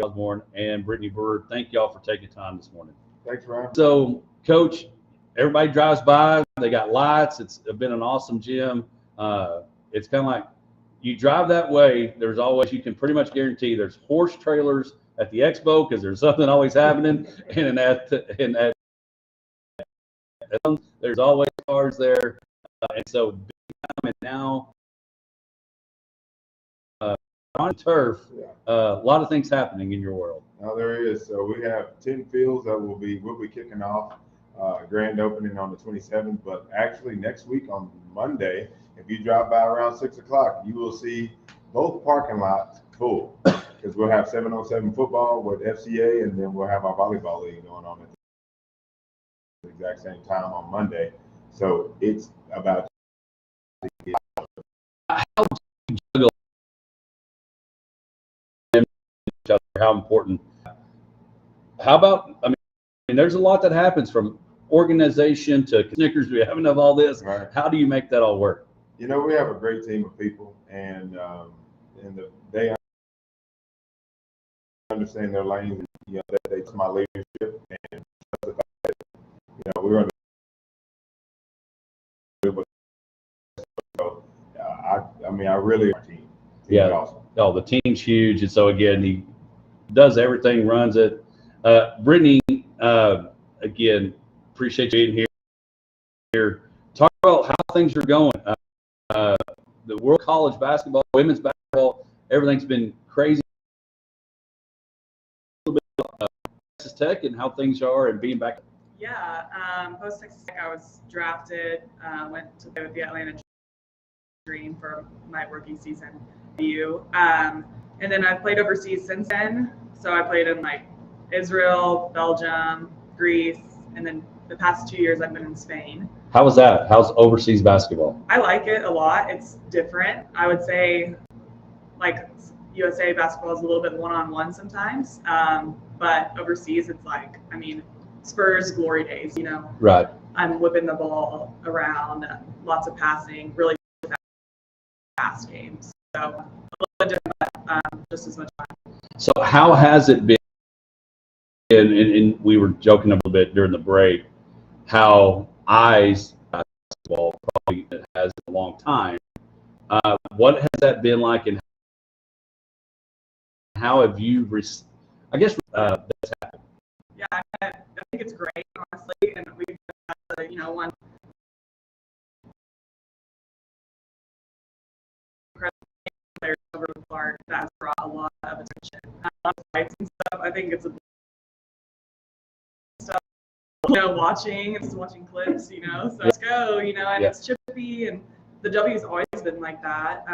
Osborne and Brittany Bird, thank y'all for taking time this morning. Thanks, Ryan. So, Coach, everybody drives by. They got lights. It's been an awesome gym. It's kind of like you drive that way. There's always, you can pretty much guarantee there's horse trailers at the expo because there's something always happening, and there's always cars there, and so big time. And now on turf, a lot of things happening in your world. Now there is. So we have 10 fields that we'll be kicking off. Grand opening on the 27th, but actually next week on Monday, if you drive by around 6 o'clock, you will see both parking lots full because we'll have 7-on-7 football with FCA, and then we'll have our volleyball league going on at the exact same time on Monday. So it's about how important. How about, I mean, there's a lot that happens from organization to Snickers. We have enough of all this. Right. How do you make that all work? You know, we have a great team of people, and they understand their lanes. And, you know, that's my leadership, and you know, we're going to. So, I really our team. Yeah. Awesome. Oh, the team's huge, and so again, he does everything, runs it. Brittany, again, appreciate you being here. Talk about how things are going. The World College basketball, women's basketball, everything's been crazy. A little bit about Texas Tech and how things are and being back. Yeah, post Texas Tech, I was drafted, went to play with the Atlanta Dream for my rookie season. And then I've played overseas since then. So I played in like Israel, Belgium, Greece, and then the past 2 years I've been in Spain. How was that? How's overseas basketball? I like it a lot. It's different. I would say like USA basketball is a little bit one-on-one sometimes. But overseas it's like, I mean, Spurs glory days, you know. Right. I'm whipping the ball around, lots of passing, really past games. So a little bit different, but just as much fun. So how has it been? And we were joking a little bit during the break, how eyes basketball probably has in a long time. What has that been like, and how have you, I guess, that's happened? Yeah, I think it's great, honestly, and we've got, one player over the Clark that's brought a lot of attention. A lot of fights and stuff. I think it's a stuff, watching clips, so let's go, and it's chippy, and the W's always been like that.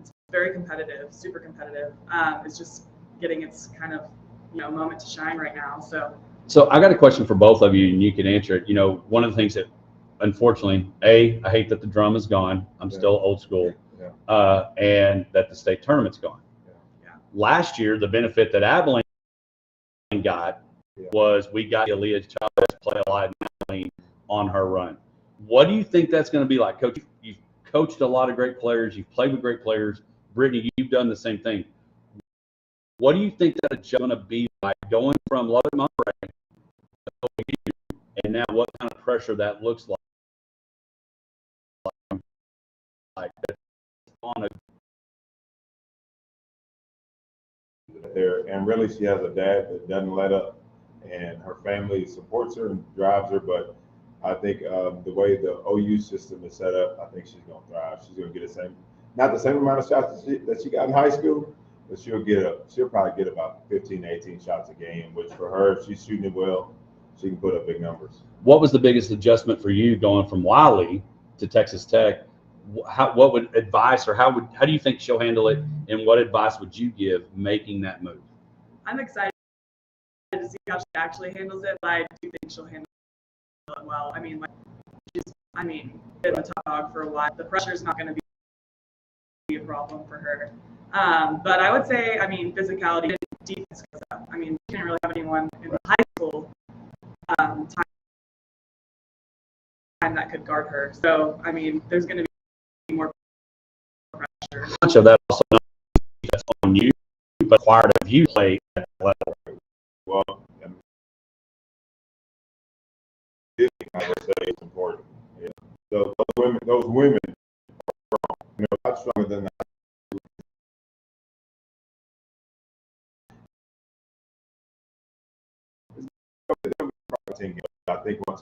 It's very competitive, super competitive. It's just getting its kind of, moment to shine right now. So I got a question for both of you, and you can answer it. One of the things that, unfortunately, I hate that the drum is gone. I'm still old school, and that the state tournament's gone. Last year, the benefit that Abilene got was we got Aaliyah Chavez to play a lot in Abilene on her run. What do you think that's going to be like, Coach? You've coached a lot of great players. You've played with great players. Brittany, you've done the same thing. What do you think that's going to be like going from Lubbock Monterey over here, and now what kind of pressure that looks like? On a there, and really she has a dad that doesn't let up, and her family supports her and drives her. But I think the way the OU system is set up, I think she's going to thrive. She's going to get not the same amount of shots that she got in high school, but she'll probably get about 15 to 18 shots a game, which for her, if she's shooting it well, she can put up big numbers. What was the biggest adjustment for you going from Wiley to Texas Tech? What would advice, or how do you think she'll handle it, and what advice would you give making that move? I'm excited to see how she actually handles it, but I do think she'll handle it well. She's been the top dog for a while. The pressure is not going to be a problem for her. But I would say, physicality and defense goes up. You can't really have anyone in the high school time that could guard her. So, there's going to be more pressure. Much of that also that's on you, but required of you play at that level. Well, I would say it's important. Yeah. So those women are strong. A lot stronger than that. I think once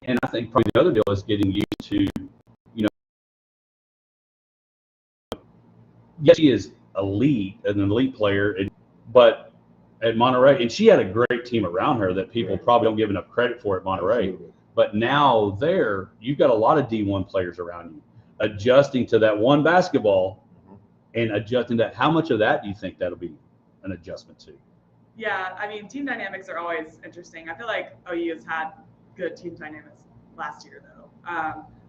and I think probably the other deal is getting used to, yes, she is an elite player, but at Monterey, and she had a great team around her that people probably don't give enough credit for at Monterey. Absolutely. But now you've got a lot of D1 players around you, adjusting to that one basketball and adjusting that. How much of that do you think that'll be an adjustment to? Yeah, team dynamics are always interesting. I feel like OU has had good team dynamics last year, though.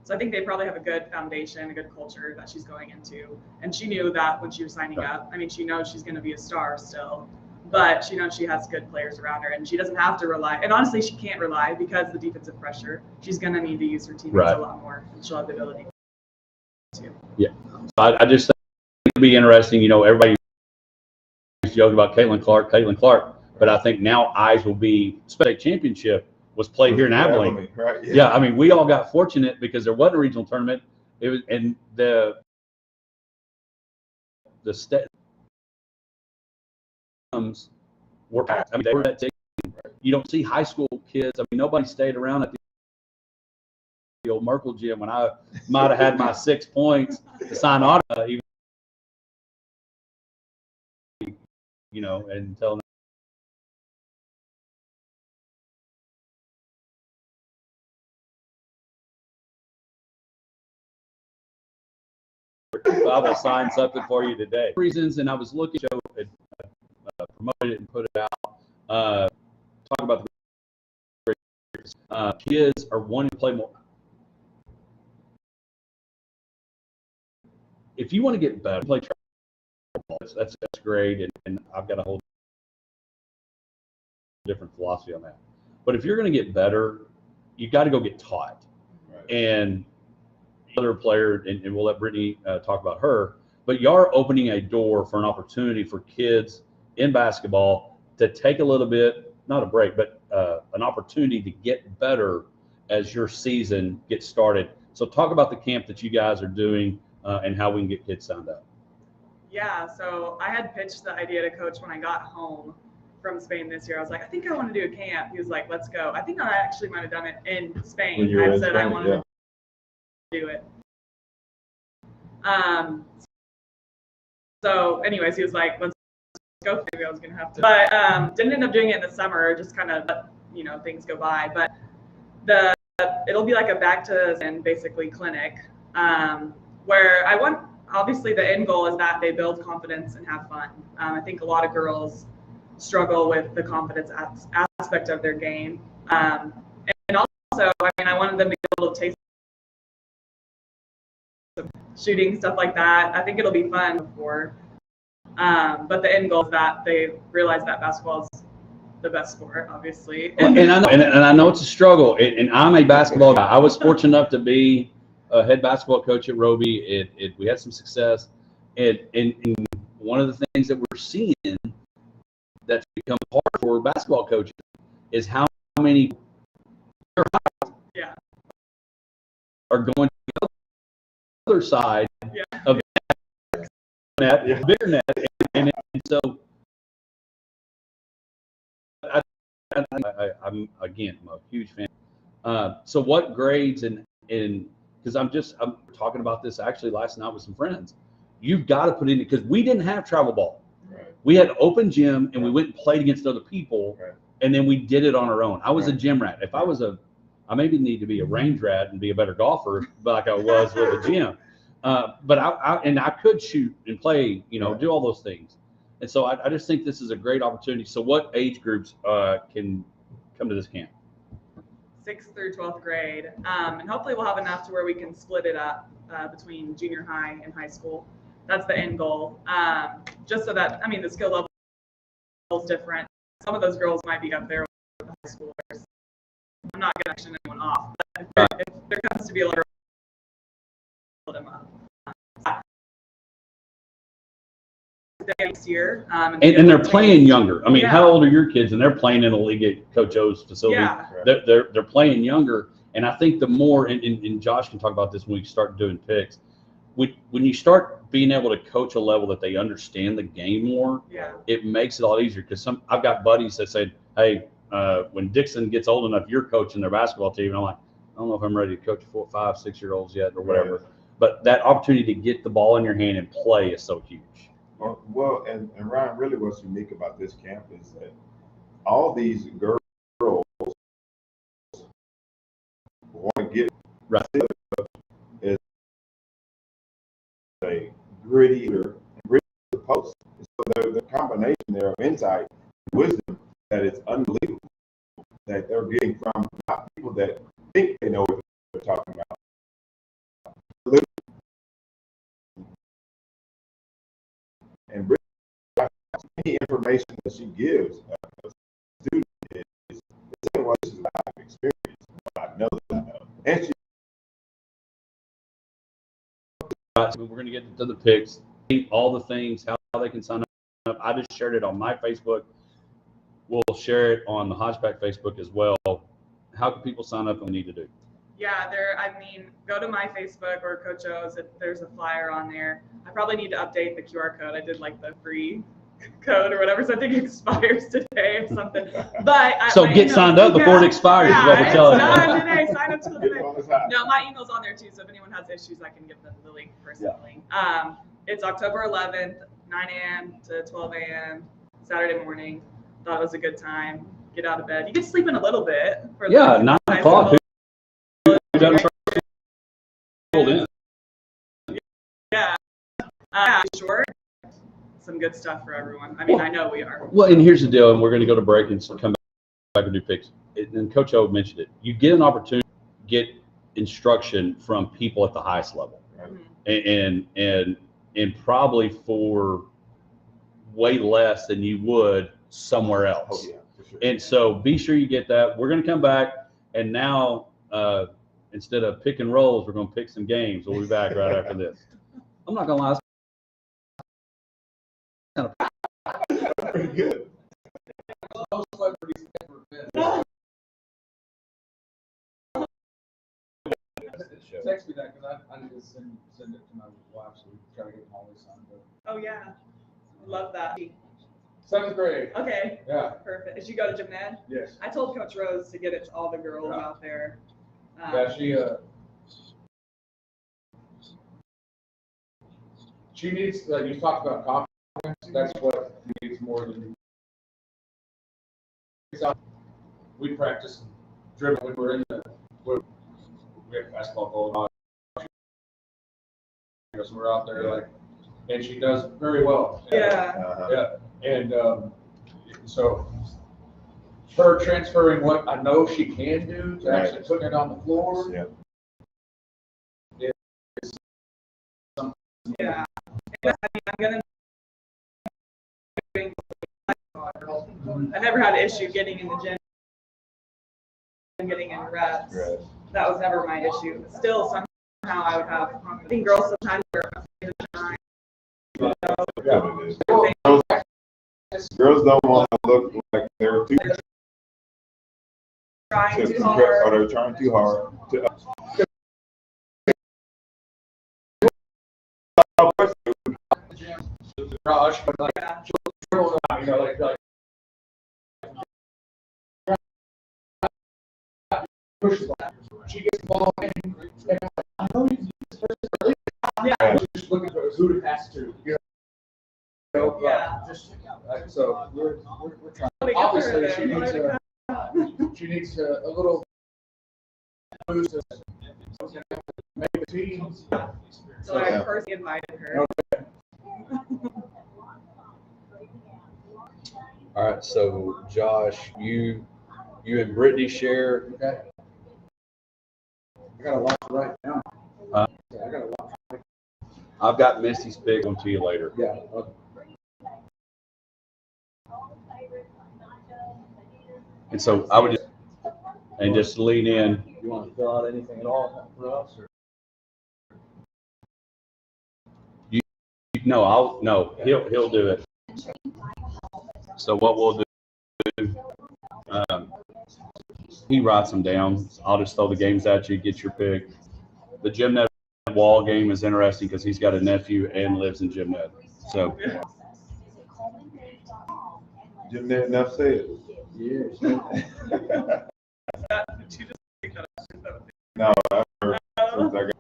So I think they probably have a good foundation, a good culture that she's going into. And she knew that when she was signing up. She knows she's going to be a star still, but she knows she has good players around her, and she doesn't have to rely. And honestly, she can't rely because of the defensive pressure. She's going to need to use her teammates a lot more, and she'll have the ability to. Yeah. So I just think it'll be interesting. Everybody joking about Caitlin Clark, but I think now eyes will be state championship was played here in Abilene. Right? Yeah, we all got fortunate because there wasn't a regional tournament. It was, and the state were packed. They were that team. You don't see high school kids. Nobody stayed around at the old Merkle gym when I might have had my 6 points to sign autograph, and tell them. I will sign something for you today. Reasons, and I was looking at it, promoted it and put it out. Talk about the kids are wanting to play more. If you want to get better, play track ball. That's great, and I've got a whole different philosophy on that. But if you're going to get better, you've got to go get taught. Right. And other player, and we'll let Brittany talk about her, but you are opening a door for an opportunity for kids in basketball to take a little bit, not a break, but an opportunity to get better as your season gets started. So talk about the camp that you guys are doing and how we can get kids signed up. Yeah, so I had pitched the idea to Coach when I got home from Spain this year. I was like, I think I want to do a camp. He was like, let's go. I think I actually might have done it in Spain. I said I wanted to do it. So anyways, he was like, let's go. Maybe I was going to have to. But didn't end up doing it in the summer, just kind of let, things go by. But it'll be like a back to and basically clinic where I want, obviously the end goal is that they build confidence and have fun. I think a lot of girls struggle with the confidence aspect of their game. And also, I wanted them to get a little taste of shooting, stuff like that. I think it'll be fun before. But the end goal is that they realize that basketball is the best sport, obviously. And I know it's a struggle. And I'm a basketball guy. I was fortunate enough to be a head basketball coach at Roby. We had some success. And one of the things that we're seeing that's become hard for basketball coaches is how many are going to the other side of net, bigger net. And so I'm a huge fan. So what grades and because I'm talking about this actually last night with some friends. You've got to put in because we didn't have travel ball. Right. We had open gym and we went and played against other people, and then we did it on our own. I was a gym rat. If I was I maybe need to be a range rat and be a better golfer, like I was with a gym. But I could shoot and play, do all those things. And so I just think this is a great opportunity. So what age groups can come to this camp? 6th through 12th grade. And hopefully we'll have enough to where we can split it up between junior high and high school. That's the end goal. Just so that, the skill level is different. Some of those girls might be up there with the high schoolers. I'm not going to action anyone off, but if there comes to be a little, split them up. Next year. And they're playing younger. How old are your kids? And they're playing in a league at Coach O's facility. Yeah. They're playing younger. And I think the more, and Josh can talk about this when we start doing picks, when you start being able to coach a level that they understand the game more, it makes it a lot easier. Because I've got buddies that say, hey, when Dixon gets old enough, you're coaching their basketball team. And I'm like, I don't know if I'm ready to coach 4, 5, 6-year-olds yet or whatever. Right. But that opportunity to get the ball in your hand and play is so huge. Well, and Ryan, really what's unique about this camp is that all these girls want to get right is a gritty and gritty the post. So there's a combination there of insight and wisdom that it's unbelievable that they're getting from not people that think they know what they're talking about. And any information that she gives a student is what this is life experience. I know that I know. And we're going to get to the picks, all the things, how they can sign up. I just shared it on my Facebook. We'll share it on the Hodgepack Facebook as well. How can people sign up and what need to do? Yeah, go to my Facebook or Coach O's. There's a flyer on there. I probably need to update the QR code. I did the free code or whatever, so I think it expires today or something. But get signed up before it expires. Is what we're telling you. Done today. Sign up till today. No, my email's on there too. So if anyone has issues, I can give them the link personally. Yeah. It's October 11th, 9 a.m. to 12 a.m. Saturday morning. Thought it was a good time. Get out of bed. You can sleep in a little bit. For 9 o'clock. Yeah. Short. Some good stuff for everyone. I know we are. Well, and here's the deal, and we're going to go to break and come back and do picks. And Coach O mentioned it. You get an opportunity to get instruction from people at the highest level, right? And probably for way less than you would somewhere else. Oh, yeah, for sure. And so be sure you get that. We're going to come back, and now instead of pick and rolls, we're going to pick some games. We'll be back right after this. I'm not going to lie. Pretty good. Text me that because I need to send it to my wife so we can try to get them all this signed up. Oh, yeah. Love that. 7th grade. Okay. Yeah. Perfect. Did you go to gym ed? Yes. I told Coach Rose to get it to all the girls out there. Yeah, she needs, like you talked about confidence, that's what needs more than. We practice dribbling when we're in we have basketball going on. So we're out there like, and she does very well. Yeah. Yeah. And so her transferring what I know she can do to actually putting it on the floor. Yeah. Yeah. I mean, I never had an issue getting in the gym and getting in reps. Right. That was never my issue. But still, somehow I would have. I think girls sometimes are afraid to shine. Girls don't want to look like they're too trying too hard. Or they're trying too hard. Garage, like, you know, like push the ball. She gets the ball in, and I know you this person. Yeah, just looking for who to pass to. You know, Yeah. Just so we're trying. Let me get Obviously, her she needs a little boost to make the team. So I personally invited her. Okay. All right, so Josh, you and Brittany share. Okay. I gotta watch it right now. I gotta watch it. I've got Misty's pick on to you later. Yeah. Okay. And so I would just lean in. You want to fill out anything at all for us? Or? No, he'll do it. So what we'll do, he writes them down. I'll just throw the games at you, get your pick. The Gym Net wall game is interesting because he's got a nephew and lives in Gym Net. So. Jim Net, enough said. Years. No, I've heard since I got.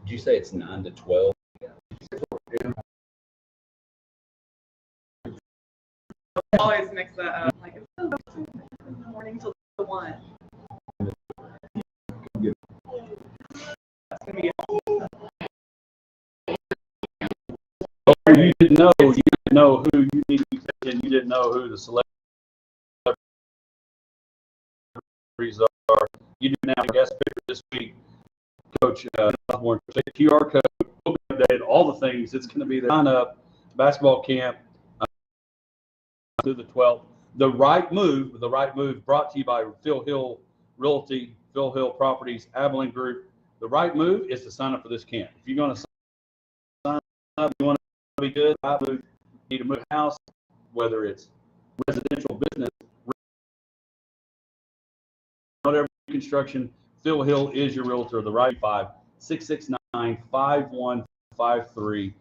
Did you say it's 9 to 12? I always mix that up. Like it's from the morning till 1. That's gonna be You didn't know who you need to be picking. You didn't know who the celebrities are. You do now. Guest picker this week, Coach Osborne. The QR code will be updated. All the things. It's going to be there. Sign up. Basketball camp through the 12th. The right move brought to you by Phil Hill Realty, Phil Hill Properties, Abilene Group. The right move is to sign up for this camp. If you're going to sign up, you want to be good. Right move. You need to move house, whether it's residential, business, whatever construction. Phil Hill is your realtor. The right 669-5153,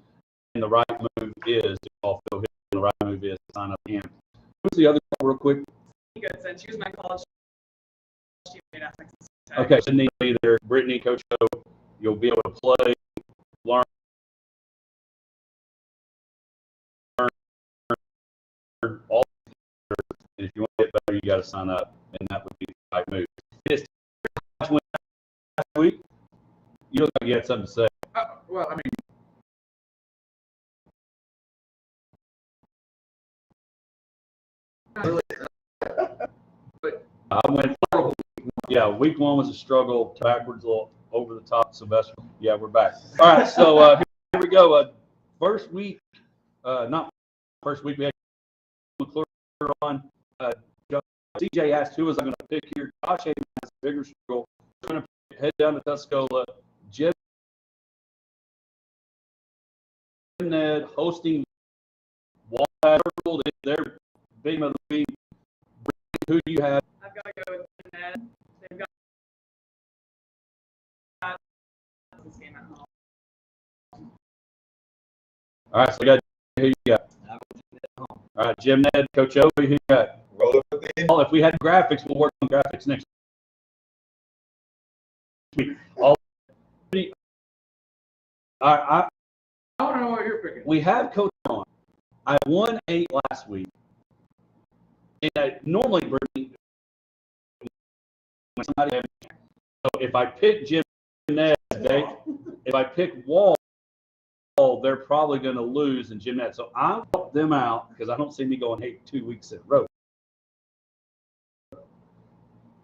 and the right move is to call Phil Hill. And the right move is to sign up camp. Who's the other guy, real quick? good since she was my college teammate at Texas Tech. Okay, so need to be there. Brittany, Coach O, you'll be able to play, learn all. And if you want to get better, you got to sign up, and that would be the right move. This last week, you look like you had something to say. Well, I mean, but I went. Yeah, week one was a struggle, backwards a over the top, Sylvester. Yeah, we're back. All right, so here we go. First week, not first week, we had McClure on. CJ asked who was I going to pick here. Josh has a bigger struggle. Going to head down to Tuscola. Jim Ned hosting Wildcat Circle. They're big of the week. Who do you have? I've got to go with Ned. They've got this game at home. All right, so we got who you got? All right, Jim Ned, Coach O, who you got? Roll it with me. Well, if we had graphics, we'll work on graphics next week. I want to know what you're picking. We have Coach on. I won 8 last week. And I normally bring somebody. So if I pick Jim Ned, if I pick Wall, they're probably going to lose in Jim Ned. So I'll help them out because I don't see me going 2 weeks in a row.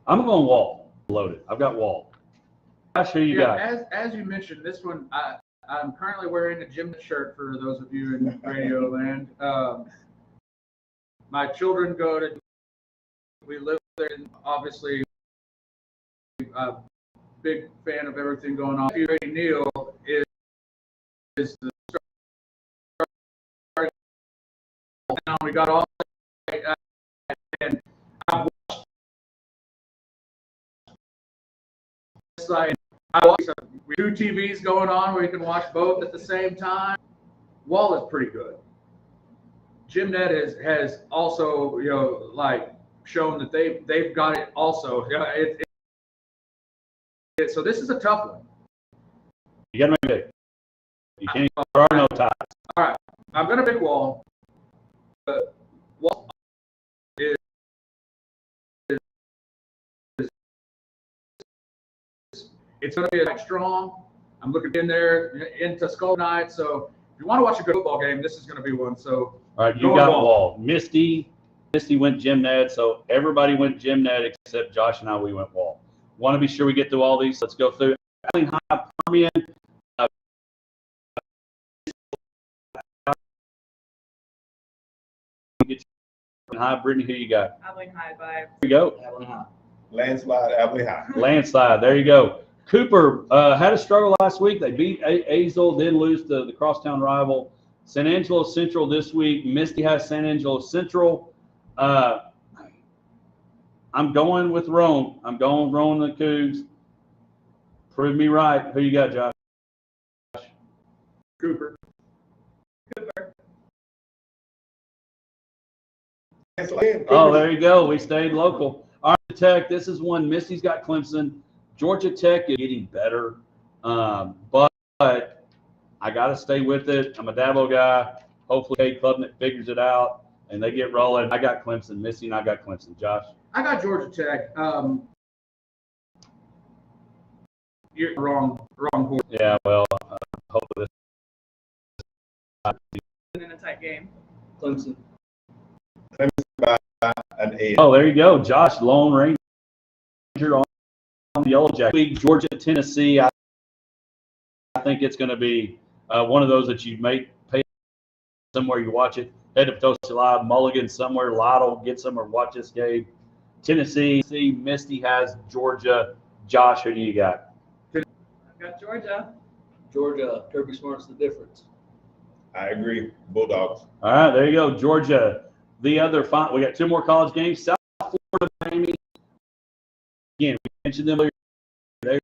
I'm going Wall. Loaded. I've got Wall. Josh, who you got? As you mentioned, this one, I'm currently wearing a Jim shirt for those of you in radio land. My children go to, we live there, and obviously a big fan of everything going on. Ray Neal is the star. Now we got all, and I've watched this side. I watch 2 TVs going on where you can watch both at the same time. Wall is pretty good. Jim Ned has also, like shown that they've got it also. So this is a tough one. You got to make it. You can't. There are no ties. All right, I'm gonna pick Wall. Wall is it's going to be like strong. I'm looking in there in Tuscola tonight. So if you want to watch a good football game, this is going to be one. So all right, you got Wall. Misty went Jim Ned. So everybody went Jim Ned except Josh and I. We went Wall. Want to be sure we get through all these. Let's go through. Abilene High, Permian. High, Brittany, who you got? Abilene High by. Here we go. Abilene High. Landslide, Abilene High. Landslide. There you go. Cooper had a struggle last week. They beat Azle, then lose to the crosstown rival. San Angelo Central this week. Misty has San Angelo Central. I'm going with Rome. I'm going Rome the Cougs. Prove me right. Who you got, Josh? Cooper. Oh, there you go. We stayed local. All right, Tech. This is one. Misty's got Clemson. Georgia Tech is getting better, but I got to stay with it. I'm a Dabo guy. Hopefully, Kate Klubnik figures it out and they get rolling. I got Clemson. Misty and I got Clemson. Josh? I got Georgia Tech. You're wrong horse. Yeah, well, hopefully this. In a tight game. Clemson. By an 8. Oh, there you go. Josh, Lone Ranger on the Yellow Jacket. Georgia, Tennessee. I think it's going to be one of those that you may pay somewhere you watch it. Head to Potosi Live, Mulligan somewhere, Lotto, get somewhere, watch this game. Tennessee, Misty has Georgia. Josh, who do you got? I've got Georgia. Georgia, Kirby Smart's the difference. I agree. Bulldogs. All right, there you go. Georgia. The other final, we got 2 more college games. South Florida, Miami. Again, we mentioned them earlier. They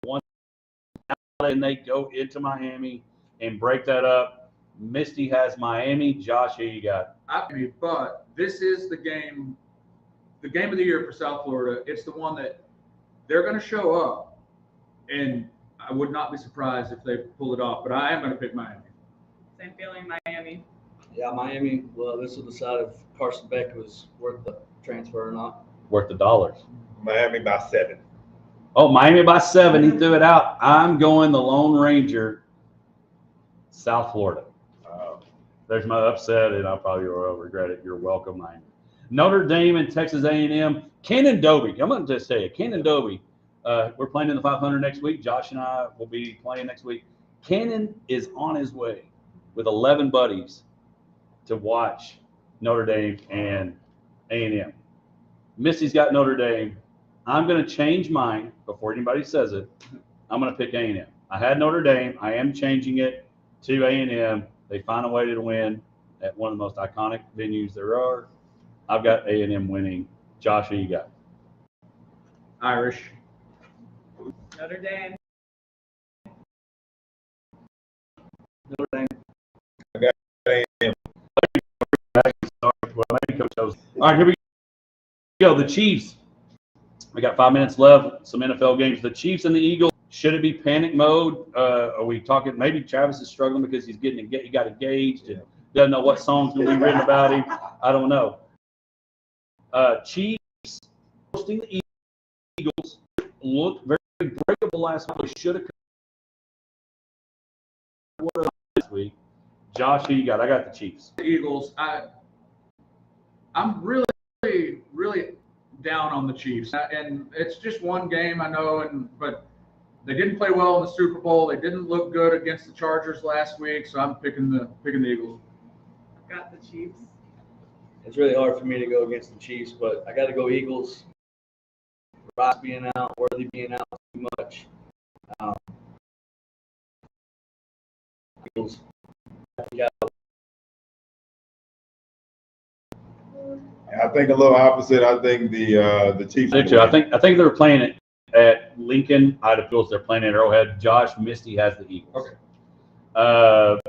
won and they go into Miami and break that up. Misty has Miami. Josh, who you got? But this is the game of the year for South Florida. It's the one that they're going to show up, and I would not be surprised if they pull it off. But I am going to pick Miami. Same feeling, Miami. Yeah, Miami. Well, this will decide if Carson Beck was worth the transfer or not. Worth the dollars. Miami by 7. Oh, Miami by 7. He threw it out. I'm going the Lone Ranger, South Florida. There's my upset, and I'll probably regret it. You're welcome, Miami. Notre Dame and Texas A&M. Cannon Dobie. I'm going to just say it. Cannon Dobie We're playing in the 500 next week. Josh and I will be playing next week. Cannon is on his way with 11 buddies to watch Notre Dame and A&M. Misty's got Notre Dame. I'm going to change mine before anybody says it. I'm going to pick A&M. I had Notre Dame. I am changing it to A&M. They find a way to win at one of the most iconic venues there are. I've got A&M winning. Josh, who you got? Irish. Notre Dame. Notre Dame. I got A&M. All right, here we go. The Chiefs. We got 5 minutes left. Some NFL games. The Chiefs and the Eagles. Should it be panic mode? Are we talking? Maybe Travis is struggling because he got engaged and doesn't know what song's going to be written about him. I don't know. Chiefs hosting the Eagles looked very breakable last night. Should have come this week. Josh, who you got? I got the Chiefs. The Eagles. I'm really down on the Chiefs, and it's just one game, I know, but they didn't play well in the Super Bowl. They didn't look good against the Chargers last week, so I'm picking the Eagles. Got the Chiefs. It's really hard for me to go against the Chiefs, but I got to go Eagles. Ross being out, Worthy being out too much. Eagles. Yeah. I think a little opposite. I think the Chiefs. I think they're playing it at Lincoln. I feels they're playing at Arrowhead. Josh, Misty has the Eagles. Okay.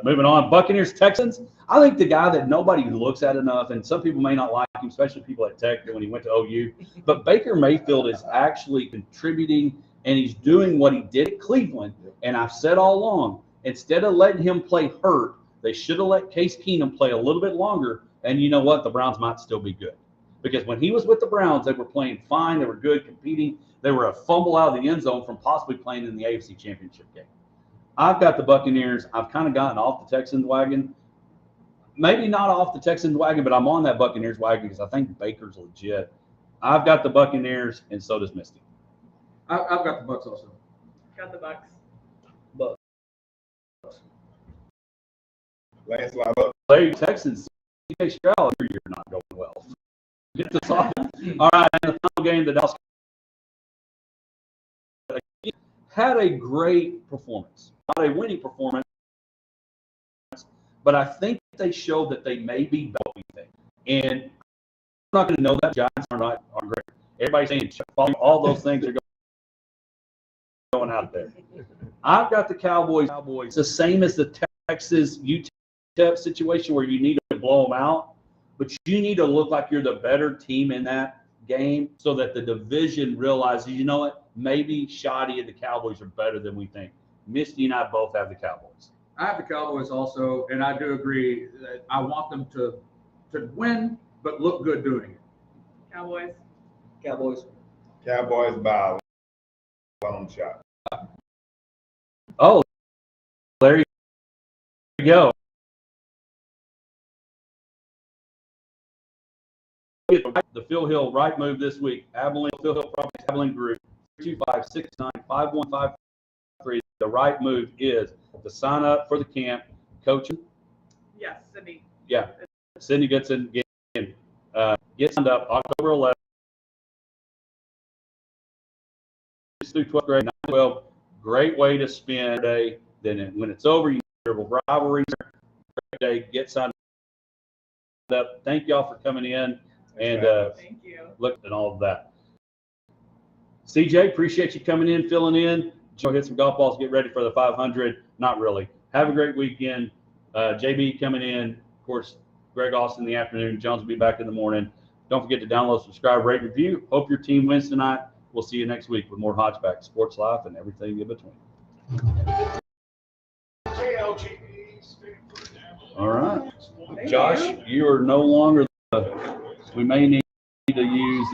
Moving on, Buccaneers, Texans. I think the guy that nobody looks at enough, and some people may not like him, especially people at Tech when he went to OU, but Baker Mayfield is actually contributing, and he's doing what he did at Cleveland. And I've said all along, instead of letting him play hurt, they should have let Case Keenum play a little bit longer. And you know what? The Browns might still be good. Because when he was with the Browns, they were playing fine. They were good, competing. They were a fumble out of the end zone from possibly playing in the AFC Championship game. I've got the Buccaneers. I've kind of gotten off the Texans wagon. Maybe not off the Texans wagon, but I'm on that Buccaneers wagon because I think Baker's legit. I've got the Buccaneers, and so does Misty. I've got the Bucks also. Got the Bucks. Bucks. Landslide up. Larry, Texans, CJ Stroud, you're not going well. Get this off. All right, and the final game, the Dallas had a great performance. Not a winning performance, but I think they showed that they may be better than we think. And I'm not going to know that Giants are great. Everybody's saying all those things are going out there. I've got the Cowboys. It's the same as the Texas UTEP situation where you need to blow them out, but you need to look like you're the better team in that game so that the division realizes, you know what, maybe Shoddy and the Cowboys are better than we think. Misty and I both have the Cowboys. I have the Cowboys also, and I do agree that I want them to win, but look good doing it. Cowboys. Cowboys. Cowboys by a long shot. Oh, there you go. The Phil Hill right move this week. Abilene, Phil Hill Properties, Abilene Group, 256951553. The right move is to sign up for the camp, coaching. Yes, Sydney. Yeah, Sydney gets in. Get signed up October 11th through 12th grade, 9-12. Great way to spend a day. Then when it's over, you have a rivalry. Great day. Get signed up. Thank y'all for coming in and Thank you. look at all of that. CJ, appreciate you coming in, filling in. Go hit some golf balls, get ready for the 500. Not really. Have a great weekend. JB coming in. Of course, Greg Austin in the afternoon. Jones will be back in the morning. Don't forget to download, subscribe, rate, review. Hope your team wins tonight. We'll see you next week with more Hodgeback Sports Life and everything in between. All right. Josh, you are no longer we may need to use